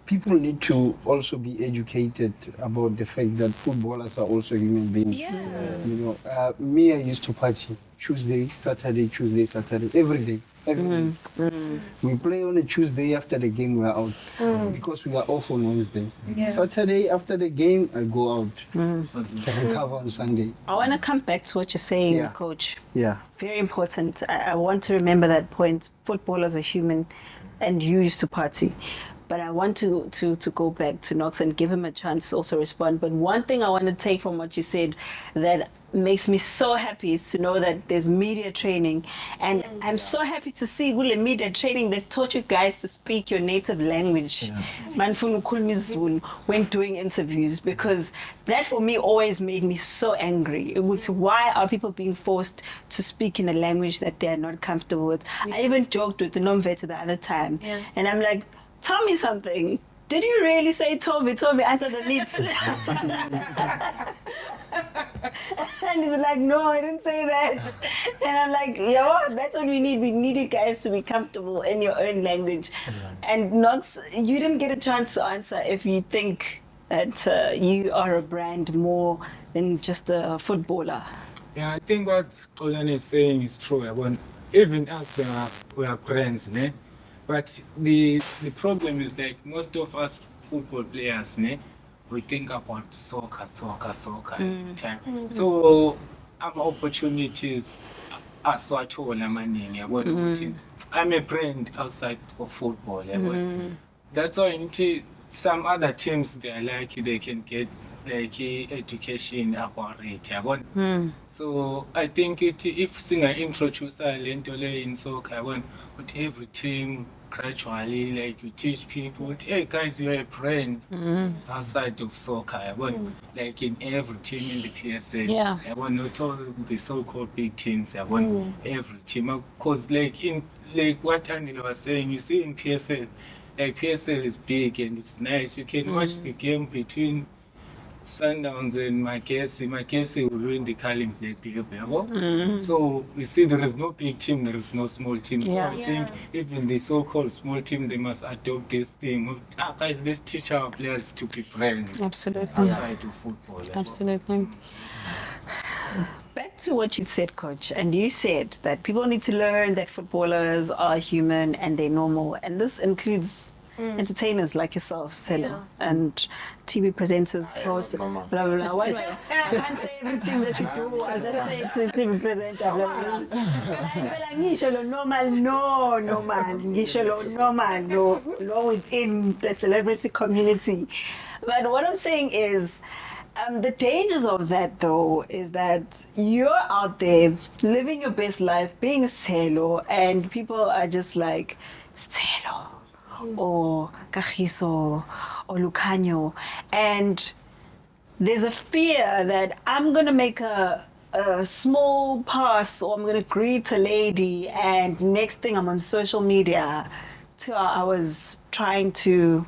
people need to also be educated about the fact that footballers are also human beings. Yeah. You know, me, I used to party Tuesday, Saturday, every day. every week. We play on a Tuesday after the game, we're out. Because we are off on Wednesday. Saturday after the game, I go out. I recover on Sunday. I want to come back to what you're saying, Yeah. Coach. Yeah. Very important. I want to remember that point. Footballers are human, and you used to party. But I want to go back to Knox and give him a chance to also respond. But one thing I want to take from what you said that makes me so happy is to know that there's media training. And I'm so happy to see with media training they've taught you guys to speak your native language. Manfunu ukhuluma isiZulu when doing interviews, because that for me always made me so angry. It was, why are people being forced to speak in a language that they are not comfortable with? I even joked with the Nomvete the other time. And I'm like, tell me something. Did you really say Toby? Toby, answer the needs. And he's like, no, I didn't say that. And I'm like, that's what we need. We need you guys to be comfortable in your own language. And Knox, you didn't get a chance to answer if you think that you are a brand more than just a footballer. Yeah, I think what Tlolane is saying is true. Even us, we are friends, ne? But the problem is like most of us football players, ne, we think about soccer every time. So our opportunities are so at all. I'm a brand outside of football. That's why some other teams they are like they can get like education about it. So I think if singer introduce a lentole in soccer, with every team gradually, like you teach people, hey guys, you're a brand outside of soccer. Like in every team in the PSL. Not all the so-called big teams. Every team, because like what Andile was saying, you see in PSL, like PSL is big and it's nice. You can watch the game between Sundowns and Makesi will win the Kalim Black League. So you see, there is no big team, there is no small team. So I think even the so-called small team, they must adopt this thing of, guys, let's teach our players to be friends. Absolutely. Outside of football. Absolutely. Back to what you said, Coach, and you said that people need to learn that footballers are human and they're normal, and this includes entertainers like yourself, Sithelo, and TV presenters, hosts, blah, blah, blah. I can't say everything that you do. I'll just say it's a TV presenter, blah, blah, blah. Ngisho lo normal, no, ngisho lo normal, no, within the celebrity community. But what I'm saying is, the dangers of that, though, is that you're out there living your best life, being a Sithelo, and people are just like, Sithelo, or Kagisho, or Lukhanyo, and there's a fear that I'm gonna make a small pass, or I'm gonna greet a lady, and next thing I'm on social media. 2 hours trying to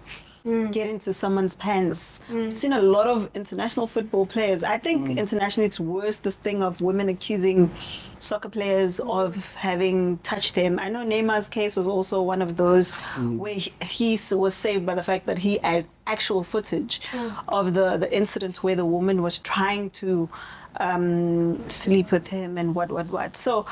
get into someone's pants. I've seen a lot of international football players. I think internationally it's worse, this thing of women accusing soccer players of having touched them. I know Neymar's case was also one of those where he was saved by the fact that he had actual footage of the incident where the woman was trying to sleep with him and what. So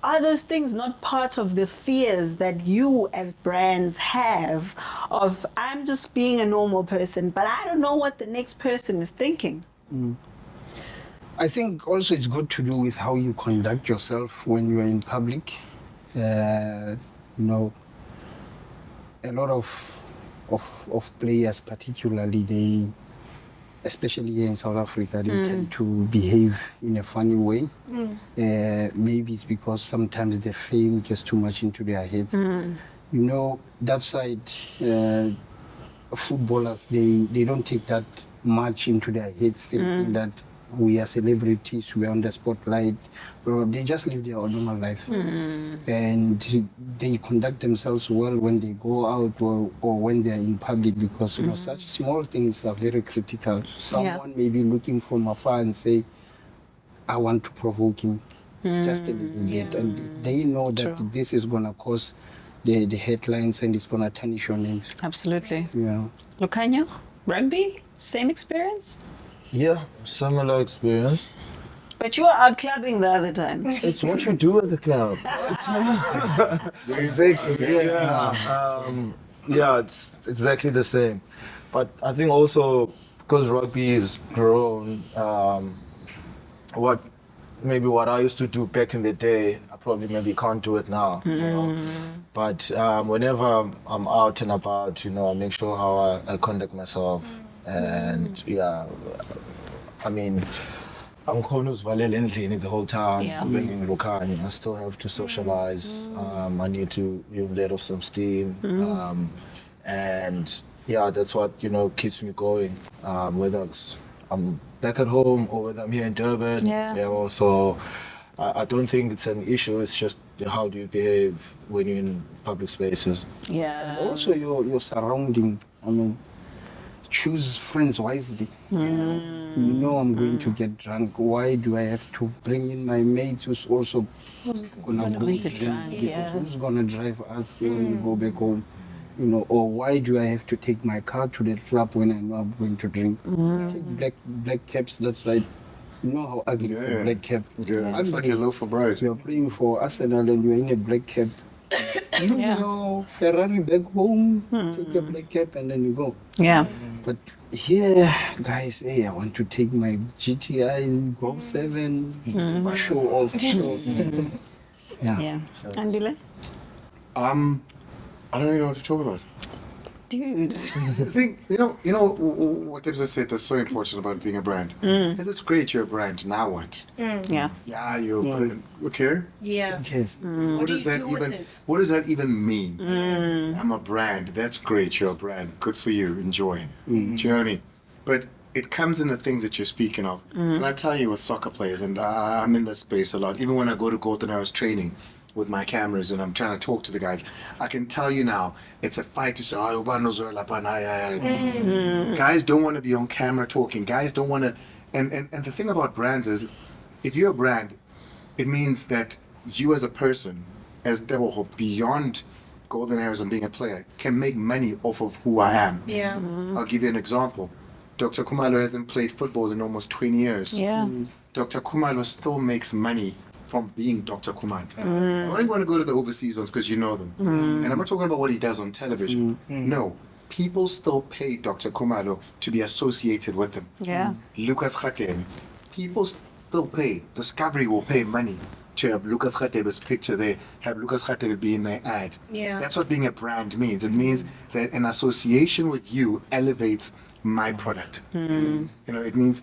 are those things not part of the fears that you as brands have of, I'm just being a normal person, but I don't know what the next person is thinking? I think also it's got to do with how you conduct yourself when you are in public. A lot of players, particularly especially here in South Africa, they tend to behave in a funny way. Maybe it's because sometimes the fame gets too much into their heads. That side, footballers, they don't take that much into their heads, thinking that we are celebrities, we are on the spotlight. Bro, they just live their normal life. And they conduct themselves well when they go out or when they're in public, because such small things are very critical. Someone may be looking from afar and say, I want to provoke him just a little bit. And they know that this is going to cause the headlines and it's going to tarnish your names. Absolutely. Yeah. Lukhanyo, rugby, same experience? Yeah, similar experience. But you were out clubbing the other time. It's what you do at the club. Yeah, it's exactly the same. But I think also because rugby is grown, what I used to do back in the day, I probably maybe can't do it now. You know? But whenever I'm out and about, I make sure how I conduct myself. And I mean, I'm Valele endlini the whole time. Yeah. I'm in Lukhanyo. I still have to socialize. I need to let off some steam. And that's what keeps me going. Whether I'm back at home or whether I'm here in Durban. Yeah. So I don't think it's an issue. It's just how do you behave when you're in public spaces. Yeah. Also, your surrounding. I mean, choose friends wisely. I'm going to get drunk. Why do I have to bring in my mates who's also gonna go going to drink? drink, yeah. Who's gonna drive us when we go back home? Or why do I have to take my car to the club when I know I'm going to drink? Take black caps, that's right. You know how ugly a black cap. Yeah, it's like a loaf of bread. You're playing for Arsenal and you're in a black cap. Yeah. Ferrari back home, take a black cap and then you go. Yeah. But here, guys, hey, I want to take my GTI Golf 7, show off. So, Yeah. Andile? I don't even know what to talk about. Dude. The thing, you know what Dibs said that's so important about being a brand. It's great, you're a brand. Now what? Yeah. Yeah, you're a brand. Okay. Yeah. Yes. What does that even mean? I'm a brand. That's great. You're a brand. Good for you. Enjoy. Do you know what I mean? But it comes in the things that you're speaking of. And I tell you with soccer players, and I'm in this space a lot. Even when I go to Golden Arrows training with my cameras and I'm trying to talk to the guys, I can tell you now, it's a fight to say, guys don't want to be on camera talking. Guys don't want to. And the thing about brands is, if you're a brand, it means that you as a person, as Tebogo, beyond Golden Arrows and being a player, can make money off of who I am. Yeah. I'll give you an example. Dr. Khumalo hasn't played football in almost 20 years. Yeah. Dr. Khumalo still makes money from being Dr. Khumalo. I don't even want to go to the overseas ones because you know them. And I'm not talking about what he does on television. No. People still pay Dr. Khumalo to be associated with them. Yeah. Lucas Khatebe. People still pay. Discovery will pay money to have Lucas Khatebe's picture there, have Lucas Khatebe be in their ad. Yeah. That's what being a brand means. It means that an association with you elevates my product. It means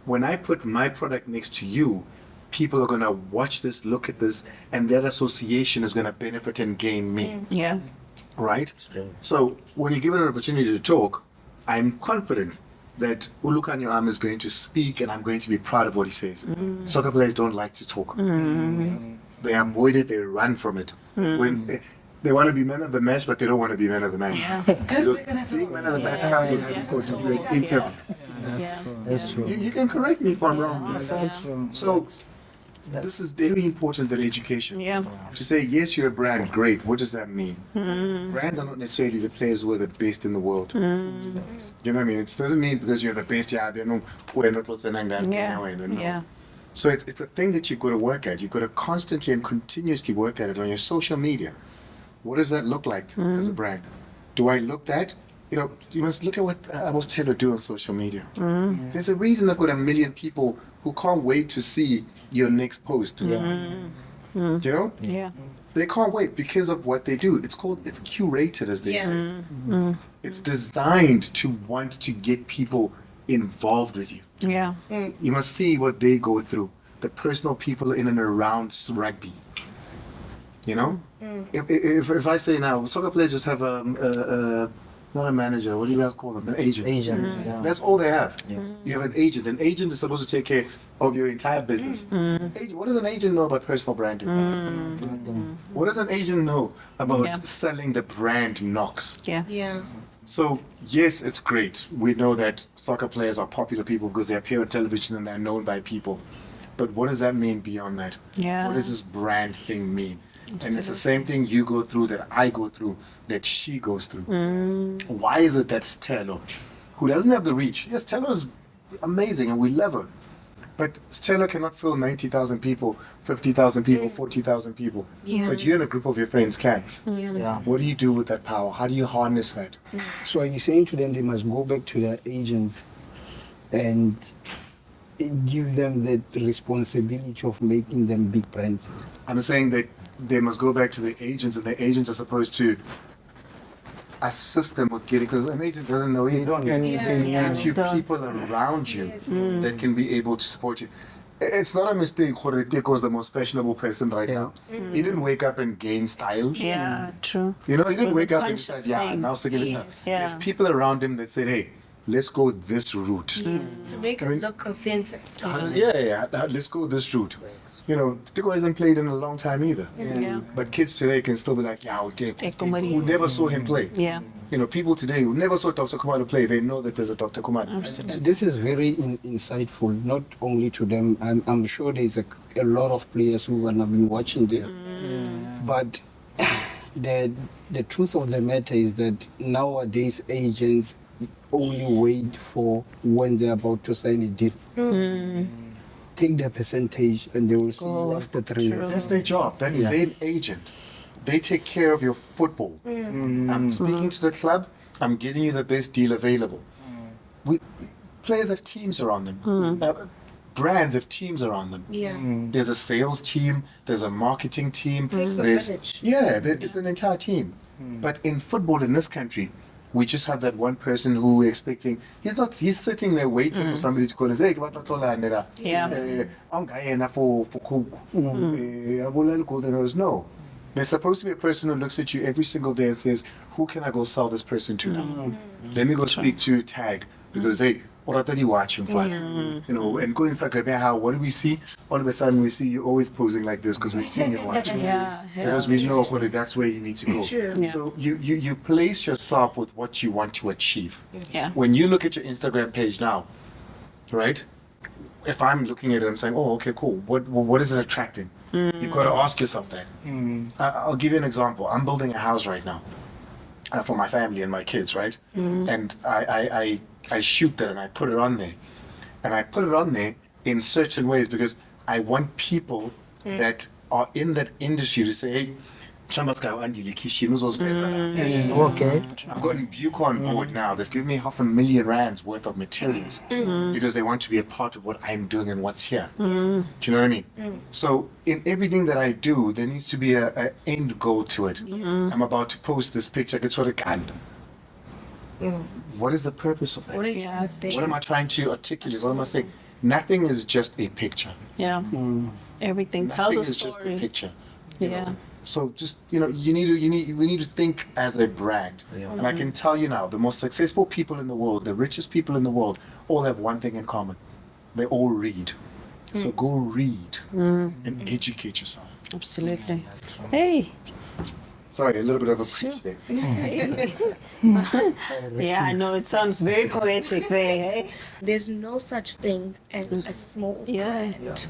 when I put my product next to you, people are going to watch this, look at this, and that association is going to benefit and gain me. Yeah. Right? So when you give it an opportunity to talk, I'm confident that Lukhanyo Am is going to speak and I'm going to be proud of what he says. Soccer players don't like to talk. They avoid it, they run from it. When they want to be men of the match, but they don't want to be men of the match. Because being men of the match counts because you do an interview. That's true. You can correct me if I'm wrong. So this is very important, that education. Yeah. To say, yes, you're a brand, great. What does that mean? Brands are not necessarily the players who are the best in the world. You know what I mean? It doesn't mean because you're the best, Yeah. So it's a thing that you've got to work at. You've got to constantly and continuously work at it on your social media. What does that look like as a brand? Do I look that? You must look at what I was Taylor do on social media. There's a reason I've got 1 million people who can't wait to see your next post. You know? Yeah. They can't wait because of what they do. It's curated, as they say. It's designed to want to get people involved with you. Yeah. You must see what they go through, the personal people in and around rugby. If I say now, soccer players just have not a manager, what do you guys call them? An agent. That's all they have. You have an agent. An agent is supposed to take care of your entire business. What does an agent know about personal branding? What does an agent know about selling the brand Knox? Yeah. So, yes, it's great. We know that soccer players are popular people because they appear on television and they're known by people. But what does that mean beyond that? Yeah. What does this brand thing mean? And it's the same thing you go through, that I go through, that she goes through. Why is it that Sithelo, who doesn't have the reach, yes, Sithelo is amazing and we love her, But Sithelo cannot fill 90,000 people, 50,000 people, 40,000 people. Yeah. But you and a group of your friends can. Yeah. What do you do with that power? How do you harness that? So are you saying to them they must go back to their agents and give them the responsibility of making them big brands? I'm saying that they must go back to the agents, and the agents are supposed to assist them with getting, because an agent doesn't know They either. don't. Get you people around you that can be able to support you. It's not a mistake. Teko is the most fashionable person right now. He didn't wake up and gain style. Yeah, true. You know, he It didn't was a wake up and conscious decide, yeah, thing. now it's going Yes. Yeah. There's people around him that said, hey, let's go this route. Yes, to make it look authentic. Yeah, let's go this route. You know, Teko hasn't played in a long time either. Yeah. But kids today can still be like, yeah, Teko Teko. Maria. Who never saw him play. Yeah. You know, people today who never saw Dr. Kumar play, they know that there's a Dr. Kumar. This is very insightful, not only to them. I'm sure there's a lot of players who are going to be watching this. But the truth of the matter is that nowadays agents only wait for when they're about to sign a deal. Take their percentage and they will see you after 3 years. That's their job. That's their agent. They take care of your football. I'm speaking to the club. I'm getting you the best deal available. Players have teams around them. Brands have teams around them. Yeah. There's a sales team. There's a marketing team. Takes a There's village. there's an entire team. But in football in this country, we just have that one person who we're expecting. He's sitting there waiting for somebody to call and say, Yeah. for Coke. Golden Arrows. No. There's supposed to be a person who looks at you every single day and says, who can I go sell this person to now? Let me go speak to Tag, because hey, what are you watching for? You know, and go Instagram, how, what do we see? All of a sudden we see you always posing like this because we've seen you watching. Yeah. Because we know that's where you need to go. True. Yeah. So you place yourself with what you want to achieve. Yeah. When you look at your Instagram page now, right? If I'm looking at it, I'm saying, oh, okay, cool. What is it attracting? You've got to ask yourself that. I'll give you an example. I'm building a house right now for my family and my kids, right? And I shoot that and I put it on there. And I put it on there in certain ways because I want people that are in that industry to say, hey, Andile Okay. I've gotten Buco on board now. They've given me R500,000 rands worth of materials because they want to be a part of what I'm doing and what's here. Do you know what I mean? So in everything that I do, there needs to be an end goal to it. I'm about to post this picture. It's what what is the purpose of that? What are you trying to say? What am I trying to articulate? What am I saying? Nothing is just a picture. Yeah. Everything tells Nothing a is just a story. picture. you Yeah. know. So just, you know, we need to think as a brand. And I can tell you now, the most successful people in the world, the richest people in the world, all have one thing in common. They all read. So go read and educate yourself. Absolutely. Hey. Sorry, a little bit of a preach there. Yeah, I know it sounds very poetic there. Hey? There's no such thing as a small Yeah. brand.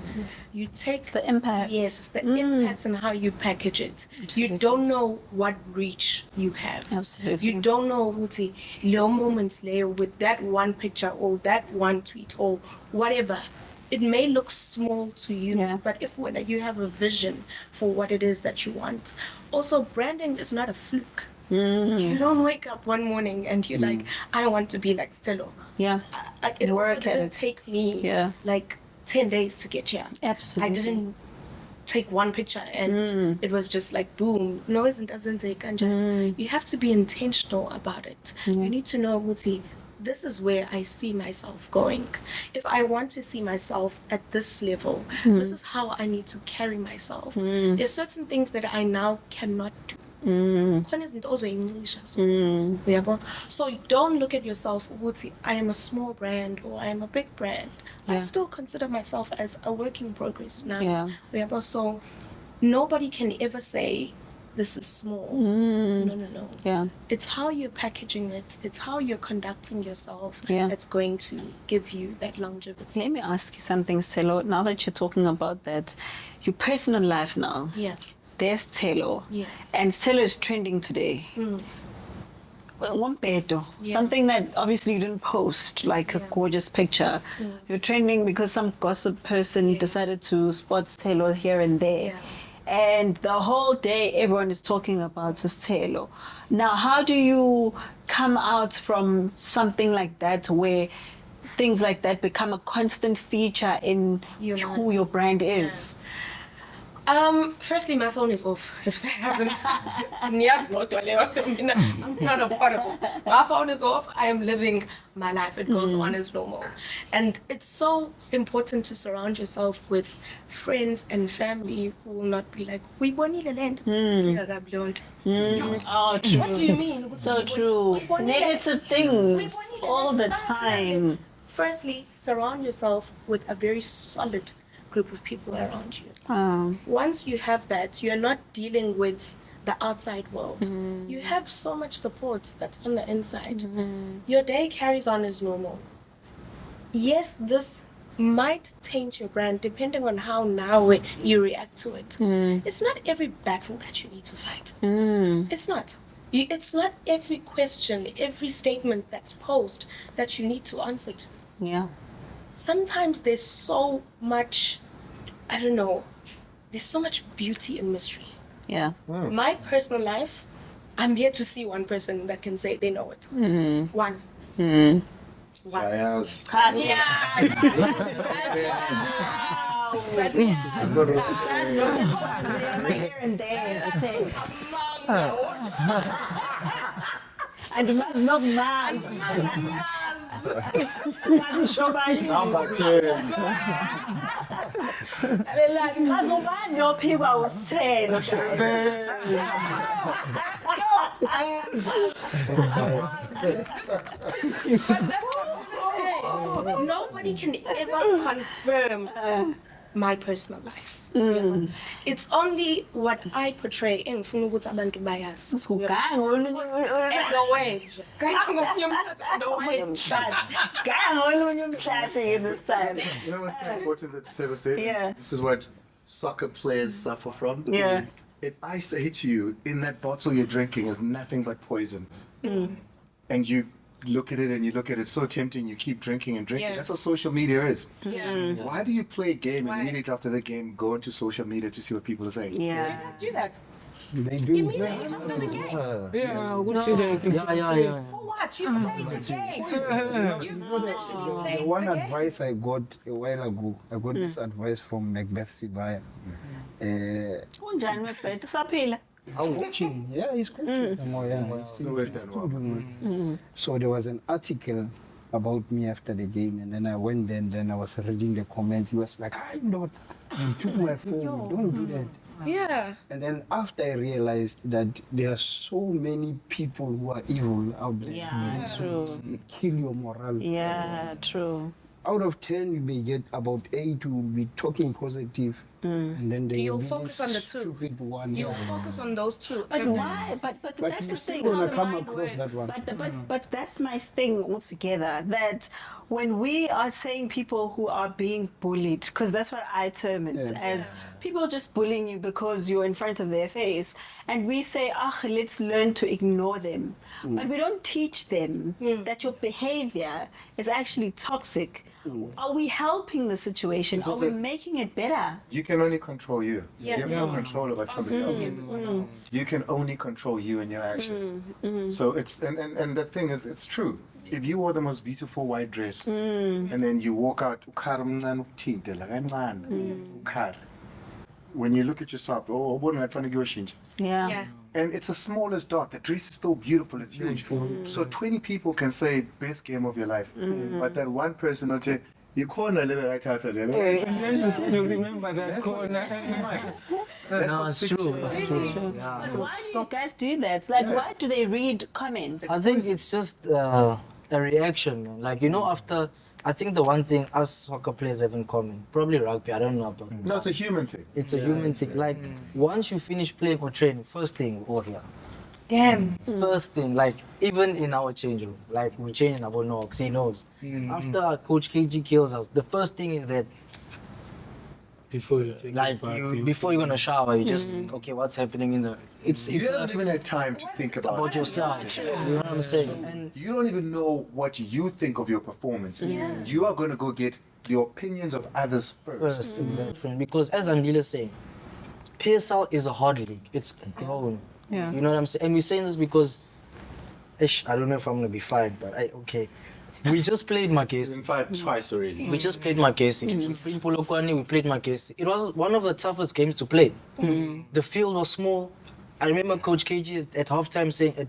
You take The impact. Yes, it's the impact and how you package it. You don't know what reach you have. Absolutely. You don't know Uti little moments later with that one picture or that one tweet or whatever. It may look small to you, Yeah. but when you have a vision for what it is that you want. Also, branding is not a fluke. You don't wake up one morning and you're like, I want to be like Sithelo. Yeah. It also Work at didn't it. take me Yeah. like 10 days to get here. Absolutely. I didn't take one picture and it was just like boom. No, it doesn't take kanja. You have to be intentional about it. You need to know, Muti, this is where I see myself going. If I want to see myself at this level, this is how I need to carry myself. There's certain things that I now cannot do. So don't look at yourself, Wuti, I am a small brand or I am a big brand. I still consider myself as a work in progress now. Yeah. So nobody can ever say this is small. No. Yeah. It's how you're packaging it. It's how you're conducting yourself Yeah. that's going to give you that longevity. Let me ask you something, Sithelo. Now that you're talking about that, your personal life now. Yeah. There's Sithelo. Yeah. And Sithelo is trending today. Ngompedo, something that obviously you didn't post, like a gorgeous picture. You're trending because some gossip person decided to spot Sithelo here and there. And the whole day, everyone is talking about Sithelo. Now, how do you come out from something like that where things like that become a constant feature in who your brand is? Firstly, my phone is off. If that happens, I'm not a part of it. My phone is off. I am living my life. It goes on as normal. And it's so important to surround yourself with friends and family who will not be like, we want to land. Oh, true. What do you mean? So true. Negative things all the time. Firstly, surround yourself with a very solid group of people around you. Once you have that, you're not dealing with the outside world. You have so much support that's on the inside. Your day carries on as normal. Yes, this might taint your brand depending on how now you react to it. It's not every battle that you need to fight. It's not. It's not every question, every statement that's posed that you need to answer to. Yeah. Sometimes there's so much, I don't know, there's so much beauty in mystery. Yeah. My personal life, I'm yet to see one person that can say they know it. One. One. Here and there, and not mad. Number 10. No people will say. Nobody can ever confirm my personal life. It's only what I portray in Funugut Abantu Bias. And the way. You know what's so important that Sithelo said? Yeah. This is what soccer players suffer from. Yeah. If I say to you, in that bottle you're drinking is nothing but poison, and you look at it and you look at it, so tempting, you keep drinking and drinking. That's what social media is. Why do you play a game and immediately after the game go into social media to see what people are saying? You guys do that. They do. Immediately after the game. For what? You played the game. You literally played One the game. advice I got a while ago, I got this advice from Macbeth Sibaya. Unjani Macbeth? Usaphila? Coaching. Yeah, he's coaching. So well done, So there was an article about me after the game, and then I went there, and then I was reading the comments. He was like, "I'm not. You took my phone. Don't do that." Yeah. And then after I realized that there are so many people who are evil out there. Yeah, true. Kill your morale. Yeah, true. Out of 10, you may get about 8 who will be talking positive, and then You'll focus on the two. Stupid one. You'll focus on those two. But why? But that's the you're still thing. gonna How the come mind across that works. one. But that's my thing altogether. That when we are saying people who are being bullied, because that's what I term it as, people just bullying you because you're in front of their face, and we say, let's learn to ignore them. But we don't teach them that your behavior is actually toxic. Are we helping the situation? Are we making it better? You can only control you. Yeah. You have no control over somebody else. You can only control you and your actions. So it's and the thing is, it's true. If you wore the most beautiful white dress and then you walk out, when you look at yourself, Yeah. and it's the smallest dot. The dress is still beautiful. It's huge. So 20 people can say best game of your life, but that one person will say, "You corner live right out of You remember that corner? No, it's true. It's true. But why do you guys do that? Like, why do they read comments? I think it's just a reaction, man. Like, after, I think the one thing us soccer players have in common, probably rugby, I don't know about No, it's a human thing. It's a human thing. Like, once you finish playing or training, first thing, Damn. First thing, like, even in our change room, like, we change about Knox, he knows. After Coach KG kills us, the first thing is that before you take Like a bath, before you're gonna shower, you just okay, what's happening in the? It's You haven't even had time to think about yourself. You know what I'm saying? And You don't even know what you think of your performance. You are going to go get the opinions of others first. exactly, because as Andile saying, PSL is a hard league. It's grown. Yeah. You know what I'm saying? And we're saying this because, I don't know if I'm gonna be fine, but okay. We just played Makesi. In fact, twice already. We just played Makesi. We played Polokwane, we played Makesi. It was one of the toughest games to play. The field was small. I remember Coach KG at halftime saying at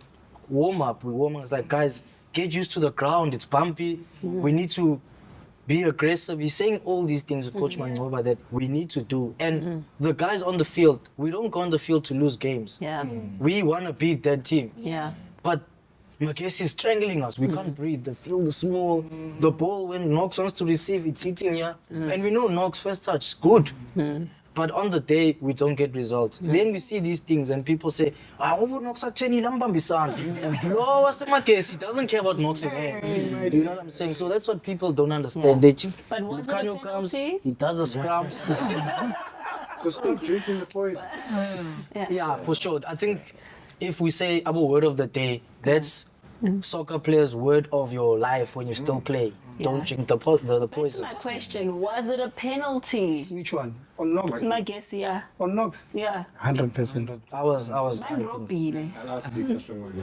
warm-up, it's like, guys, get used to the ground, it's bumpy. We need to be aggressive. He's saying all these things with Coach Mangoba that we need to do. And the guys on the field, we don't go on the field to lose games. Yeah. We want to beat that team. Yeah. But Makesi is strangling us. We can't breathe. The field is small. The ball, when Knox wants to receive, it's hitting here. And we know Knox first touch, good. But on the day, we don't get results. Then we see these things and people say, Knox actually Makesi doesn't care about Knox's hair. You know what I'm saying? So that's what people don't understand. They think But was it a Lukhanyo comes, penalty? he does the scrubs. Because stop drinking the poison. Yeah, for sure. I think if we say our word of the day, that's soccer players' word of your life when you still play. Don't drink the That's poison. my question. Was it a penalty? Which one? On Knox? My guess, yeah. On Knox? Yeah. 100%. I was. Mine Robbie. I'll ask you just one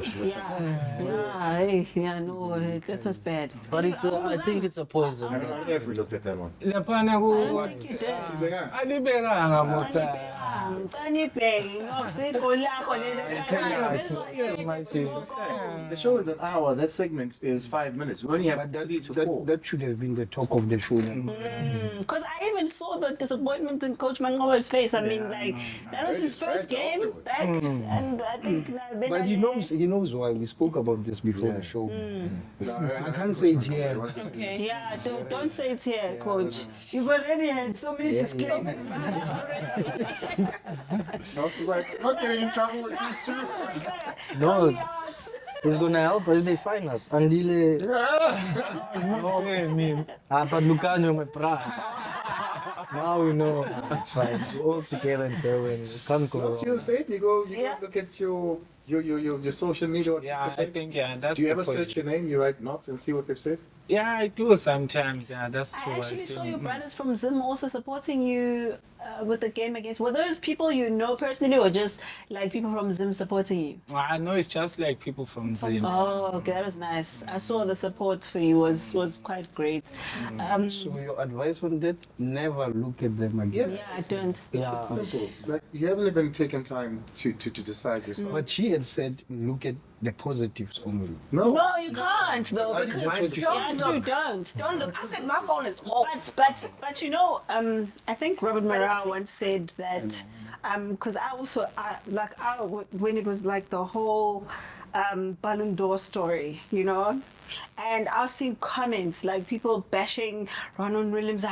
Yeah, no, that was bad. But it's. I think it's a poison. I don't know if we looked at that one. Lapana I think you did. alibekanga Musa. The show is an hour. That segment is 5 minutes. We only have But 3 to 4. that should have been the talk of the show. Because I even saw the disappointment in Coach Mangoba's face. I mean, like, that was his first game back. And I think... But he knows why. We spoke about this before the show. I can't say it here. Okay. Yeah, don't say it here, Coach. You've already had so many disclaimers. Not getting in trouble with these two. No, it's gonna help us if they find us. Andile. But Lukhanyo, my bra. Now we know. It's fine. We're all together in Berlin. We can't go What's your wrong. say? You go look at your social media. What Yeah, people I say. think that's. Do you the ever point. search your name? You write Knox and see what they've said? Yeah, I do sometimes. Yeah, that's true. I actually do. saw your brothers from Zim also supporting you with the game against. Were those people you know personally, or just like people from Zim supporting you? Well, I know it's just like people from Zim. Oh, okay, that was nice. I saw the support for you was quite great. So your advice on that, never look at them again. Yeah, I don't. Yeah. Simple. Like you haven't even taken time to decide yourself. But she had said, look at the positives only. No. No, you can't though. I Because find you it- actually don't. Don't look. I said my phone is off. But you know, I think Robert Morale once said that because when it was like the whole Ballon d'Or story, you know, and I was seeing comments like people bashing Ronald Williams.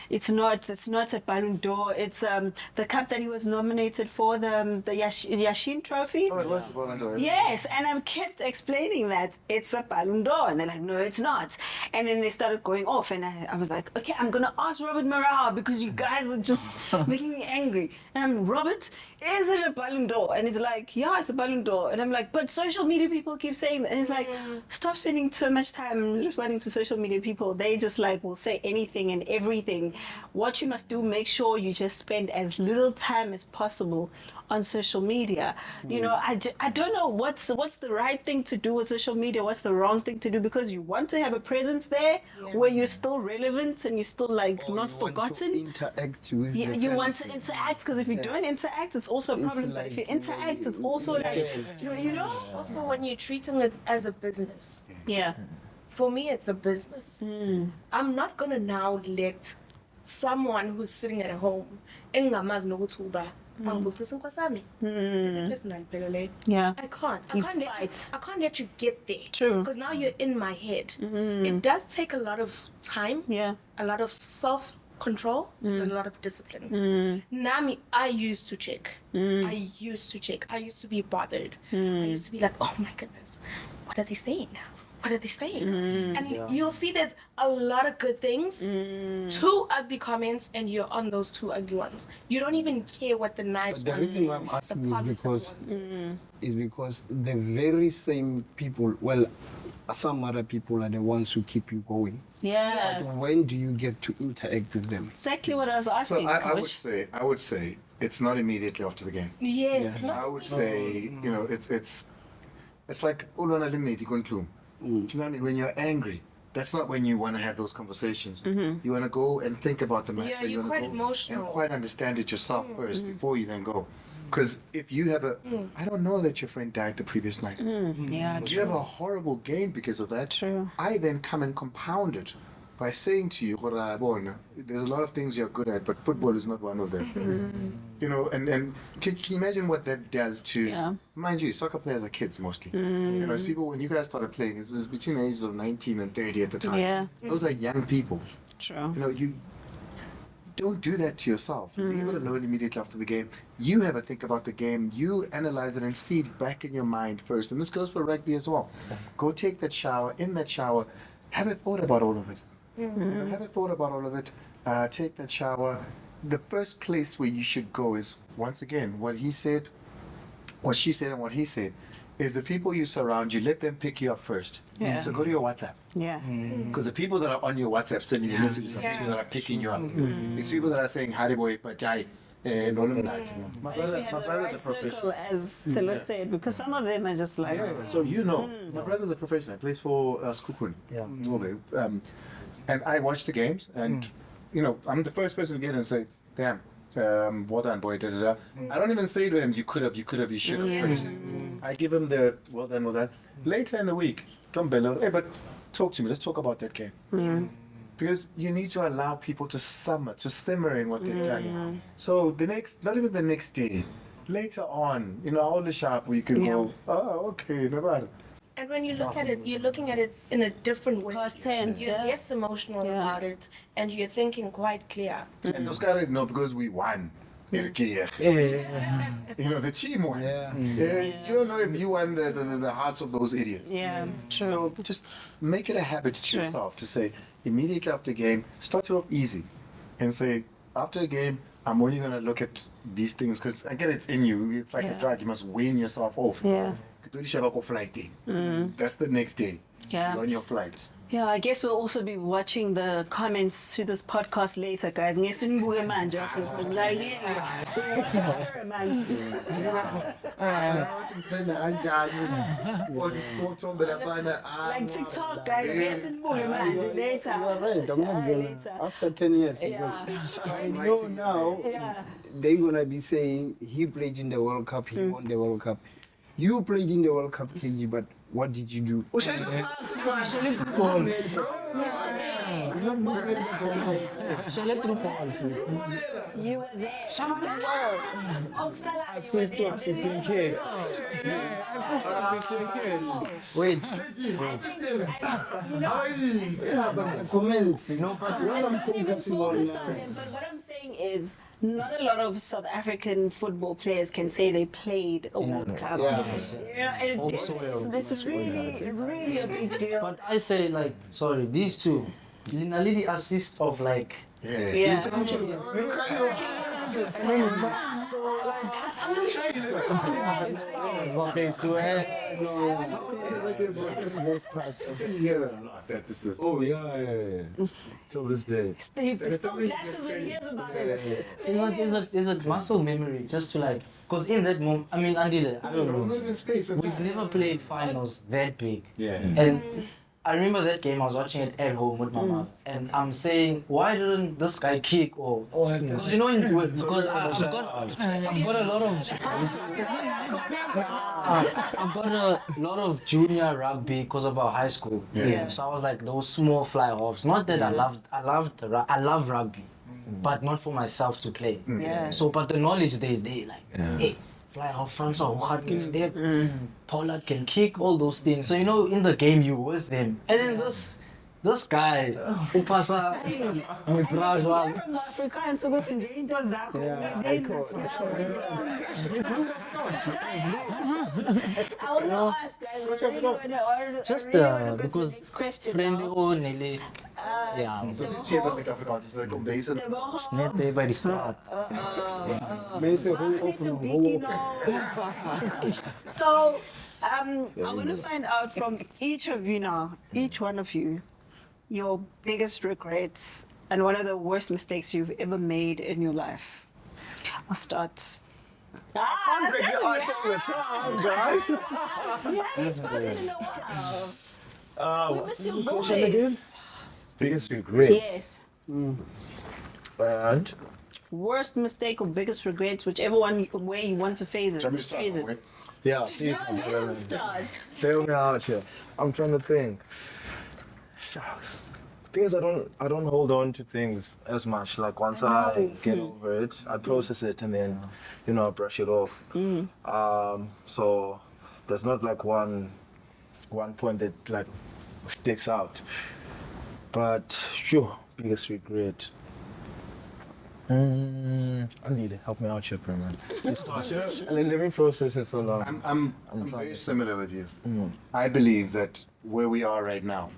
It's not a Ballon d'Or. It's the cup that he was nominated for, the Yashin Trophy. Oh, it was the Ballon d'Or. Yes, and I kept explaining that it's a Ballon d'Or, and they're like, no, it's not. And then they started going off, and I was like, okay, I'm gonna ask Robert Morale because you guys are just making me angry. And I'm, Robert, is it a Ballon d'Or? And he's like, yeah, it's a Ballon d'Or. And I'm like, but social media people keep saying that. And he's like, stop spending so much time responding to social media people. They just like will say anything and everything. What you must do, make sure you just spend as little time as possible on social media. You know, I don't know what's the right thing to do with social media, what's the wrong thing to do, because you want to have a presence there where you're still relevant and you're still like Or not you want to forgotten. interact with Yeah, the you want fans. to interact, because if you don't interact, it's also a problem. But if you like, interact, it's also like, you know? Also, when you're treating it as a business, Yeah. for me, it's a business. I'm not gonna now let someone who's sitting at home engamazi nokuthi uba angibukisa inkwasami. Is it personal, Pelele? Yeah. I can't. You I fight. can't let you get there. True. Because now you're in my head. It does take a lot of time, Yeah. a lot of self-control, and a lot of discipline. Nami, I used to check. I used to be bothered. I used to be like, oh my goodness, what are they saying? what are they saying? And you'll see there's a lot of good things, 2 ugly comments, and you're on those 2 ugly ones. You don't even care what the nice But the ones reason why say, I'm the asking is positive because ones. is because the very same people, well, some other people are the ones who keep you going. Yeah. When do you get to interact with them? Exactly what I was asking. So I Coach. would say it's not immediately after the game. Yes. I would say, you know, it's like ulwana limiti kontlum. Do you know what I mean? When you're angry, that's not when you want to have those conversations. You want to go and think about the matter. Yeah, You you're wanna quite go emotional. and quite understand it yourself first before you then go. Because if you have I don't know that your friend died the previous night. Yeah, You have a horrible game because of that. True. I then come and compound it by saying to you, there's a lot of things you're good at, but football is not one of them. You know, and can you imagine what that does to, mind you, soccer players are kids mostly. You know, as people, when you guys started playing, it was between the ages of 19 and 30 at the time. Yeah. Those are young people. True. You know, you don't do that to yourself. Leave it alone immediately after the game. You have a think about the game. You analyze it and see it back in your mind first. And this goes for rugby as well. Go take that shower. In that shower, have a thought about all of it. You know, have a thought about all of it. Take that shower. The first place where you should go is, once again, what he said, what she said, and what he said, is the people you surround you, let them pick you up first. Yeah. So go to your WhatsApp. Yeah. Because the people that are on your WhatsApp sending you messages are people that are picking you up. It's people that are saying, Hariboy, Pachai, Nolumnat. My If you brother, have my the brother's right a circle, professional. as Sithelo said, because some of them are just like, So you know, my brother's a professional. He plays for Skukun. Yeah. And I watch the games, and you know, I'm the first person to get in and say, "Damn, well done, boy." Da, da, da. I don't even say to him, "You could have, you should have." First, I give him the well done, well done. Later in the week, come Bello, hey, but talk to me. Let's talk about that game. Because you need to allow people to simmer in what they've done. So the next, not even the next day, later on, you know, all the sharp where you can go, oh, okay, no matter. And when you look at it, you're looking at it in a different way. Past tense, You're yeah. less emotional Yeah. about it, and you're thinking quite clear. And those guys know because we won. You know, the team won. You don't know if you won the hearts of those idiots. yeah, true. So just make it a habit to True. yourself to say, immediately after game, start it off easy and say, after a game, I'm only going to look at these things because, again, it's in you. It's like a drug. You must wean yourself off. Yeah. That's the next day. Yeah. You're on your flight. Yeah, I guess we'll also be watching the comments to this podcast later, guys. Ngesibuke manje, like, yeah, man. Like TikTok, guys. Ngesibuke manje later. You are right. I'm not Later. gonna. After 10 years, Yeah. because I know now Yeah. they're gonna be saying he played in the World Cup, he won the World Cup. You played in the World Cup, KG, but what did you do? You were there. Oh, Salah. Assist to 15K. Wait, Comments. no, but What I'm I'm not even focusing on focused on now. them, but what I'm saying is not a lot of South African football players can say they played a World Cup. This is really, really a big deal. but I say like, sorry, these two, Linalidi assist of like, Yeah. okay, to Oh yeah. Till this day. Steve, it's so flashes when he hears about it. there's a muscle memory just to like, because in that moment, I mean, Andile, I don't know, we've never played finals that big. And I remember that game, I was watching it at home with my mom, and I'm saying, why didn't this guy kick? Or because you know, because I've got a lot of I've got a lot of junior rugby because of our high school. So I was like those small fly offs. Not that I love rugby, but not for myself to play. So, but the knowledge there is there, like, hey, fly off Francois, Hochard can step, Pollard can kick, all those things. So, you know, in the game, you're with them. And then this This guy, upasa Mutizwa. You're from Africa, so what's in the indoors that I will not ask guys. Just because friendly or nearly. Yeah. So this hier wat ek Afrikaans is like om deze Net there by the start. Mensen hoe So, I want to find out from each of you now, each one of you, your biggest regrets and one of the worst mistakes you've ever made in your life. I'll start. Can't break your eyes all the time, guys. You haven't spoken in a while. What was your voice? Biggest regret. Yes. And Worst mistake or biggest regrets, whichever one way you want to phase it. Tell me to start, Phrase it. okay? yeah, please, No, you start. bail me out here. I'm trying to think. Shucks. Things I don't hold on to things as much. Like once I get over it, I process it and then, I brush it off. So there's not like one point that like sticks out. But sure, biggest regret. Andile, help me out here, man. Let me process it so long. I'm very similar with you. I believe that where we are right now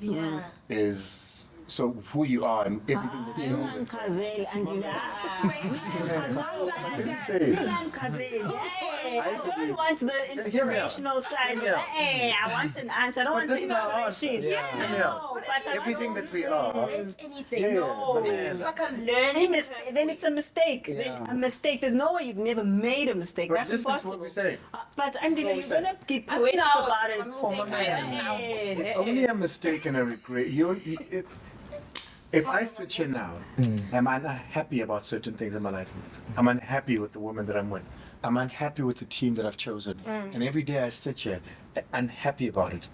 is so who you are and everything that you know. I don't want the inspirational side. Hey, I want an answer. I don't want the inspiration. No, but Everything that we are. It's anything. Yeah, No, yeah. it's like a learning. then it's a mistake. Then a mistake. There's no way you've never made a mistake. But That's listen to impossible. what we say. But Andile, you're gonna get poetic now about it's it. a mistake. It's only a mistake and a regret. If I sit here now, am I not happy about certain things in my life? I'm unhappy with the woman that I'm with. I'm unhappy with the team that I've chosen. And every day I sit here, unhappy about it.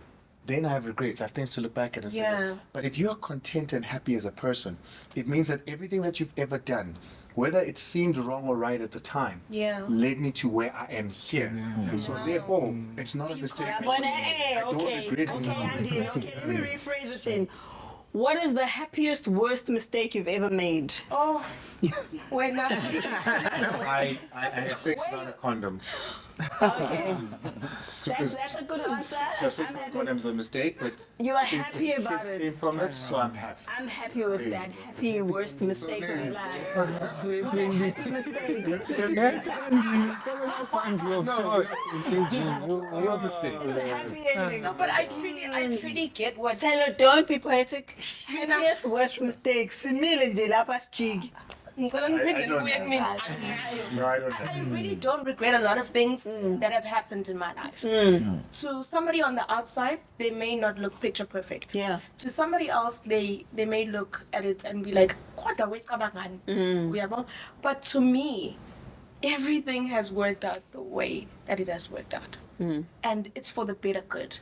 Then I have regrets. I have things to look back at and say, Yeah. but if you're content and happy as a person, it means that everything that you've ever done, whether it seemed wrong or right at the time, led me to where I am here. So therefore, it's not a mistake. But hey, I don't okay, regret okay, anything. Andile, okay, let me rephrase it then. What is the happiest, worst mistake you've ever made? Oh, when not. I had sex without a condom. Okay. That's a good answer. So sex without a condom is a mistake, but You are happy about kids it. came from it, so I'm happy. I'm happy with that. Happy worst mistake of your life. What a happy mistake. Your mistake. It's a happy ending. No, but I truly get what. Sithelo, don't be poetic. Happiest worst mistakes. Simile nje lapha sijiki. No, I don't I have. really don't regret a lot of things that have happened in my life. To somebody on the outside, they may not look picture perfect. Yeah. To somebody else, they may look at it and be like, "Kodwa wecabangani?" Uyabo? But to me, everything has worked out the way that it has worked out. And it's for the better good.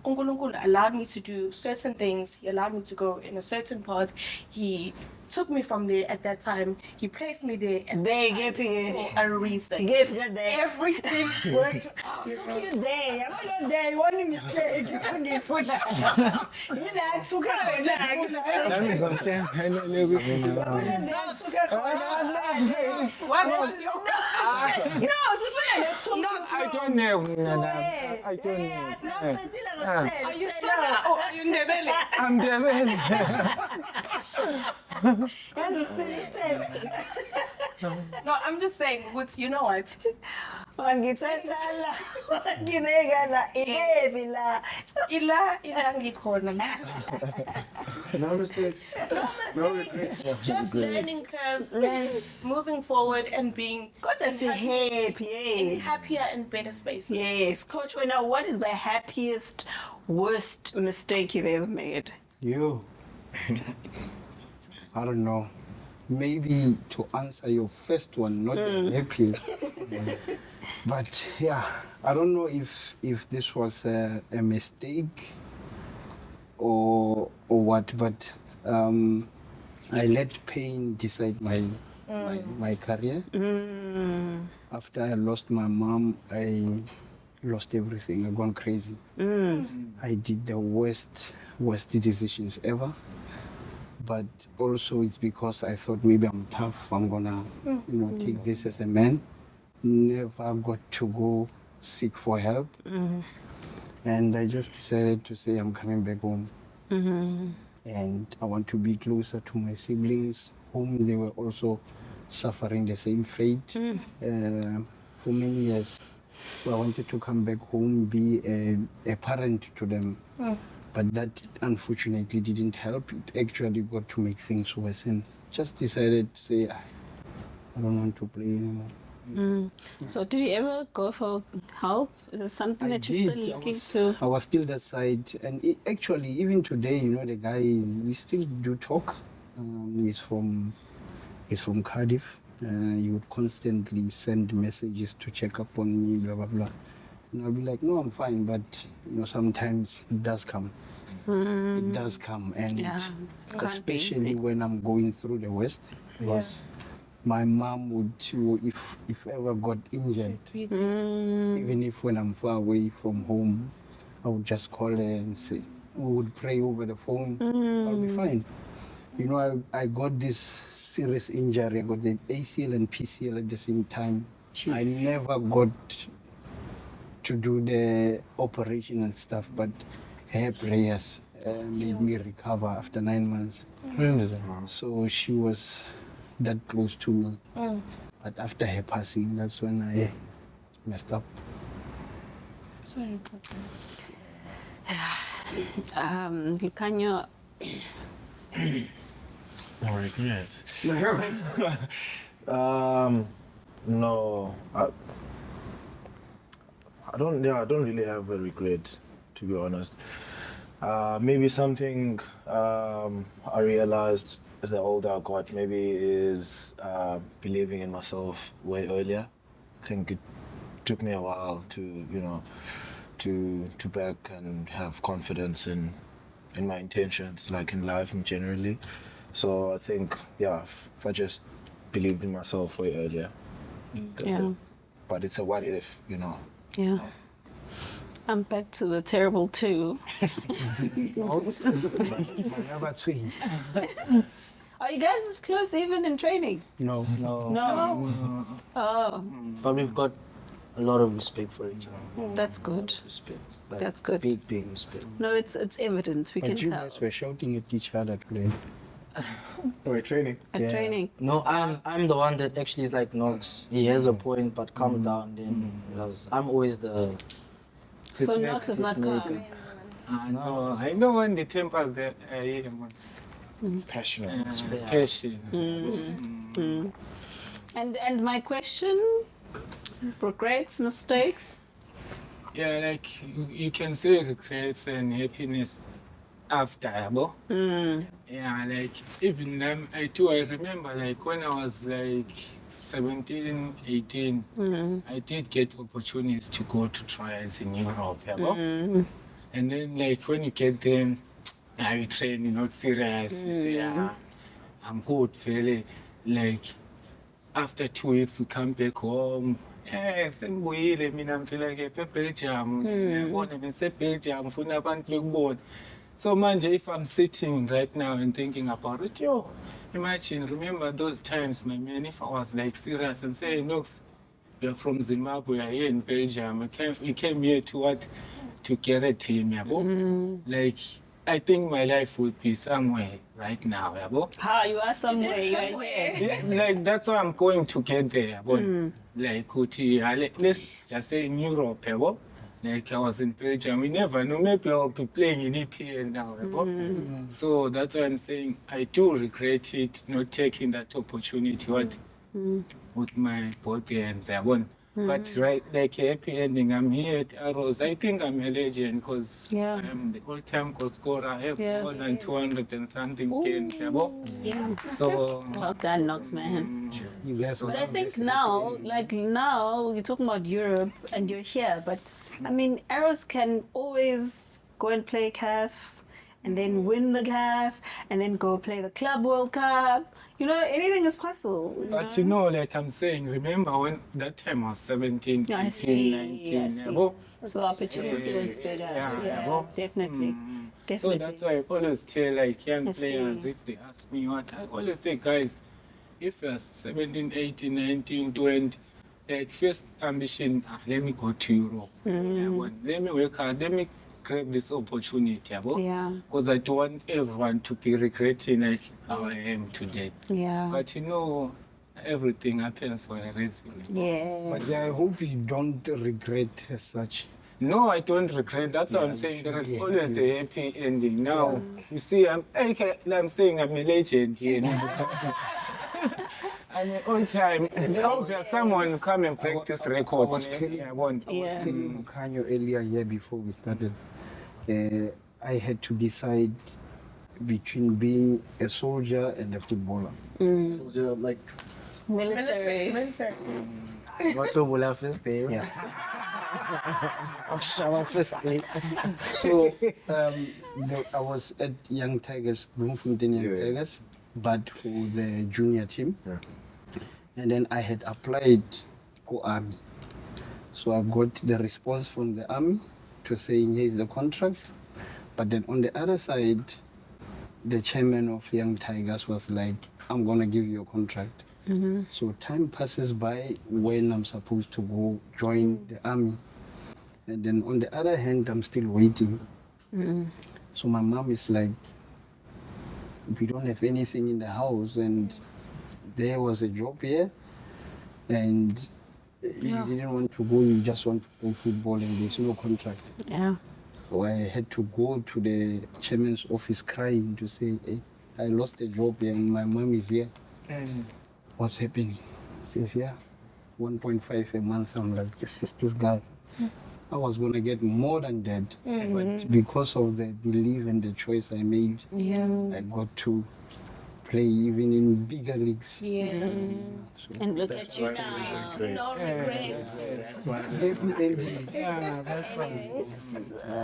Unkulunkulu allowed me to do certain things. He allowed me to go in a certain path. He took me from there at that time. He placed me there at They that gave time you for a reason. gave you there. Everything worked out. Took you there. I'm not there. One mistake. You forget for that. You know, took her for that. What was your No, No, I don't know. I don't know. Are you sure? Oh, are you Ndebele? I'm devil. No, I'm just saying, you know what? Ila ngikhona. No mistakes. No mistakes. Just learning curves and moving forward and being in happier and better spaces. Yes, Coach, now what is the happiest, worst mistake you've ever made? You. I don't know. Maybe to answer your first one, not the happiest. But yeah, I don't know if this was a mistake or what, but I let pain decide my career. After I lost my mom, I lost everything. I've gone crazy. I did the worst decisions ever. But also it's because I thought maybe I'm tough. I'm gonna, take this as a man. Never got to go seek for help. And I just decided to say I'm coming back home. And I want to be closer to my siblings, whom they were also suffering the same fate for many years. So I wanted to come back home, be a parent to them. But that unfortunately didn't help. It actually got to make things worse, and just decided to say, I don't want to play anymore. So did you ever go for help? Is it something that you're still looking to? I was still that side, and actually even today, the guy, we still do talk. He's from Cardiff. He would constantly send messages to check up on me, blah blah blah. And I'll be like, no, I'm fine, but sometimes it does come. It does come, and especially when I'm going through the West, because my mom would too, if ever got injured, even if when I'm far away from home, I would just call her and say, we would pray over the phone, I'll be fine. I got this serious injury. I got the ACL and PCL at the same time. Jeez. I never got to do the operational stuff, but her prayers made me recover after 9 months. So she was that close to me. But after her passing, that's when I messed up. Sorry. Lukhanyo. No regrets. No, I don't really have a regret, to be honest. Maybe something I realized the older I got maybe is believing in myself way earlier. I think it took me a while to to back and have confidence in my intentions, like in life and generally. So I think, if I just believed in myself way earlier, that's it. But it's a what if, Yeah. I'm back to the terrible two. Are you guys this close even in training? No. Oh, But we've got a lot of respect for each other. that's good. Respect. That's good. Big respect. No, it's evident. We can But you tell. guys were shouting at each other today. We're training. At training. No, I'm the one that actually is like Knox. He has a point, but calm down then. Because I'm always the... So Knox is not calm. I know when the temper there, It's passionate. it's passion. And my question, regrets, mistakes? Yeah, like you can say regrets and happiness after, yabo. Yeah, like even I remember like when I was like 17, 18, I did get opportunities to go to trials in Europe, yabo. And then like when you get there, you train, you're not serious. You say, I'm good, really. Like after 2 weeks you come back home. Sengibuyile mina ngifika ke eBelgium. Ngiyabona ngiseBelgium ngifuna abantu bekubona. So manje if I'm sitting right now and thinking about it, imagine, remember those times, my man, if I was like serious and say, Knox, we're from Zimbabwe, we're here in Belgium, we came here to get a team, yabo. Like I think my life would be somewhere right now, yabo. How you are somewhere. Yeah, like that's why I'm going to get there, yabo. Like let's just say in Europe, yabo. Like I was in Belgium, we never know, maybe I'll be playing in EPL now, yabo. So that's why I'm saying I do regret it not taking that opportunity with my both hands, yabo. But right, like happy ending, I'm here at Arrows. I think I'm a legend because I'm the all-time goal scorer. I have more than 200 and something games. So Well done, Knox, man. You guys But I think now you're talking about Europe and you're here, but I mean, Arrows can always go and play CAF and then win the CAF and then go play the Club World Cup. Anything is possible. But like I'm saying, remember when that time I was 17, 18, 19, So the opportunity was bigger. Yeah, definitely. Definitely. So that's why I always tell like young I see. players, if they ask me what, I always say, guys, if you're 17, 18, 19, 20, like first ambition, let me go to Europe. Let me work hard, let me grab this opportunity. Yeah. Because I don't want everyone to be regretting like how I am today. Yeah. But you know, everything happens for a reason. Yeah. But I hope you don't regret as such. No, I don't regret. That's what I'm saying. There is always a happy ending. Now, you see, I'm saying I'm a legend, you know. I'm on time. Now there's someone come and break this record. I was telling Lukhanyo earlier here before we started, I had to decide between being a soldier and a footballer. Soldier, like Military. What to Bola first day? Yeah. First day. So I was at Young Tigers, Bloemfontein Young Tigers, but for the junior team. Yeah. And then I had applied for Army. So I got the response from the Army to saying here's the contract. But then on the other side, the chairman of Young Tigers was like, I'm gonna give you a contract. So time passes by when I'm supposed to go join the Army. And then on the other hand, I'm still waiting. So my mom is like, we don't have anything in the house, and there was a job here, and you didn't want to go, you just want to play football, and there's no contract. Yeah. So I had to go to the chairman's office crying to say, hey, I lost a job here and my mom is here. What's happening? She says, yeah, 1.5 a month. I'm like, this guy. I was going to get more than that. But because of the belief and the choice I made, I got to play even in bigger leagues. And look at you now. No regrets.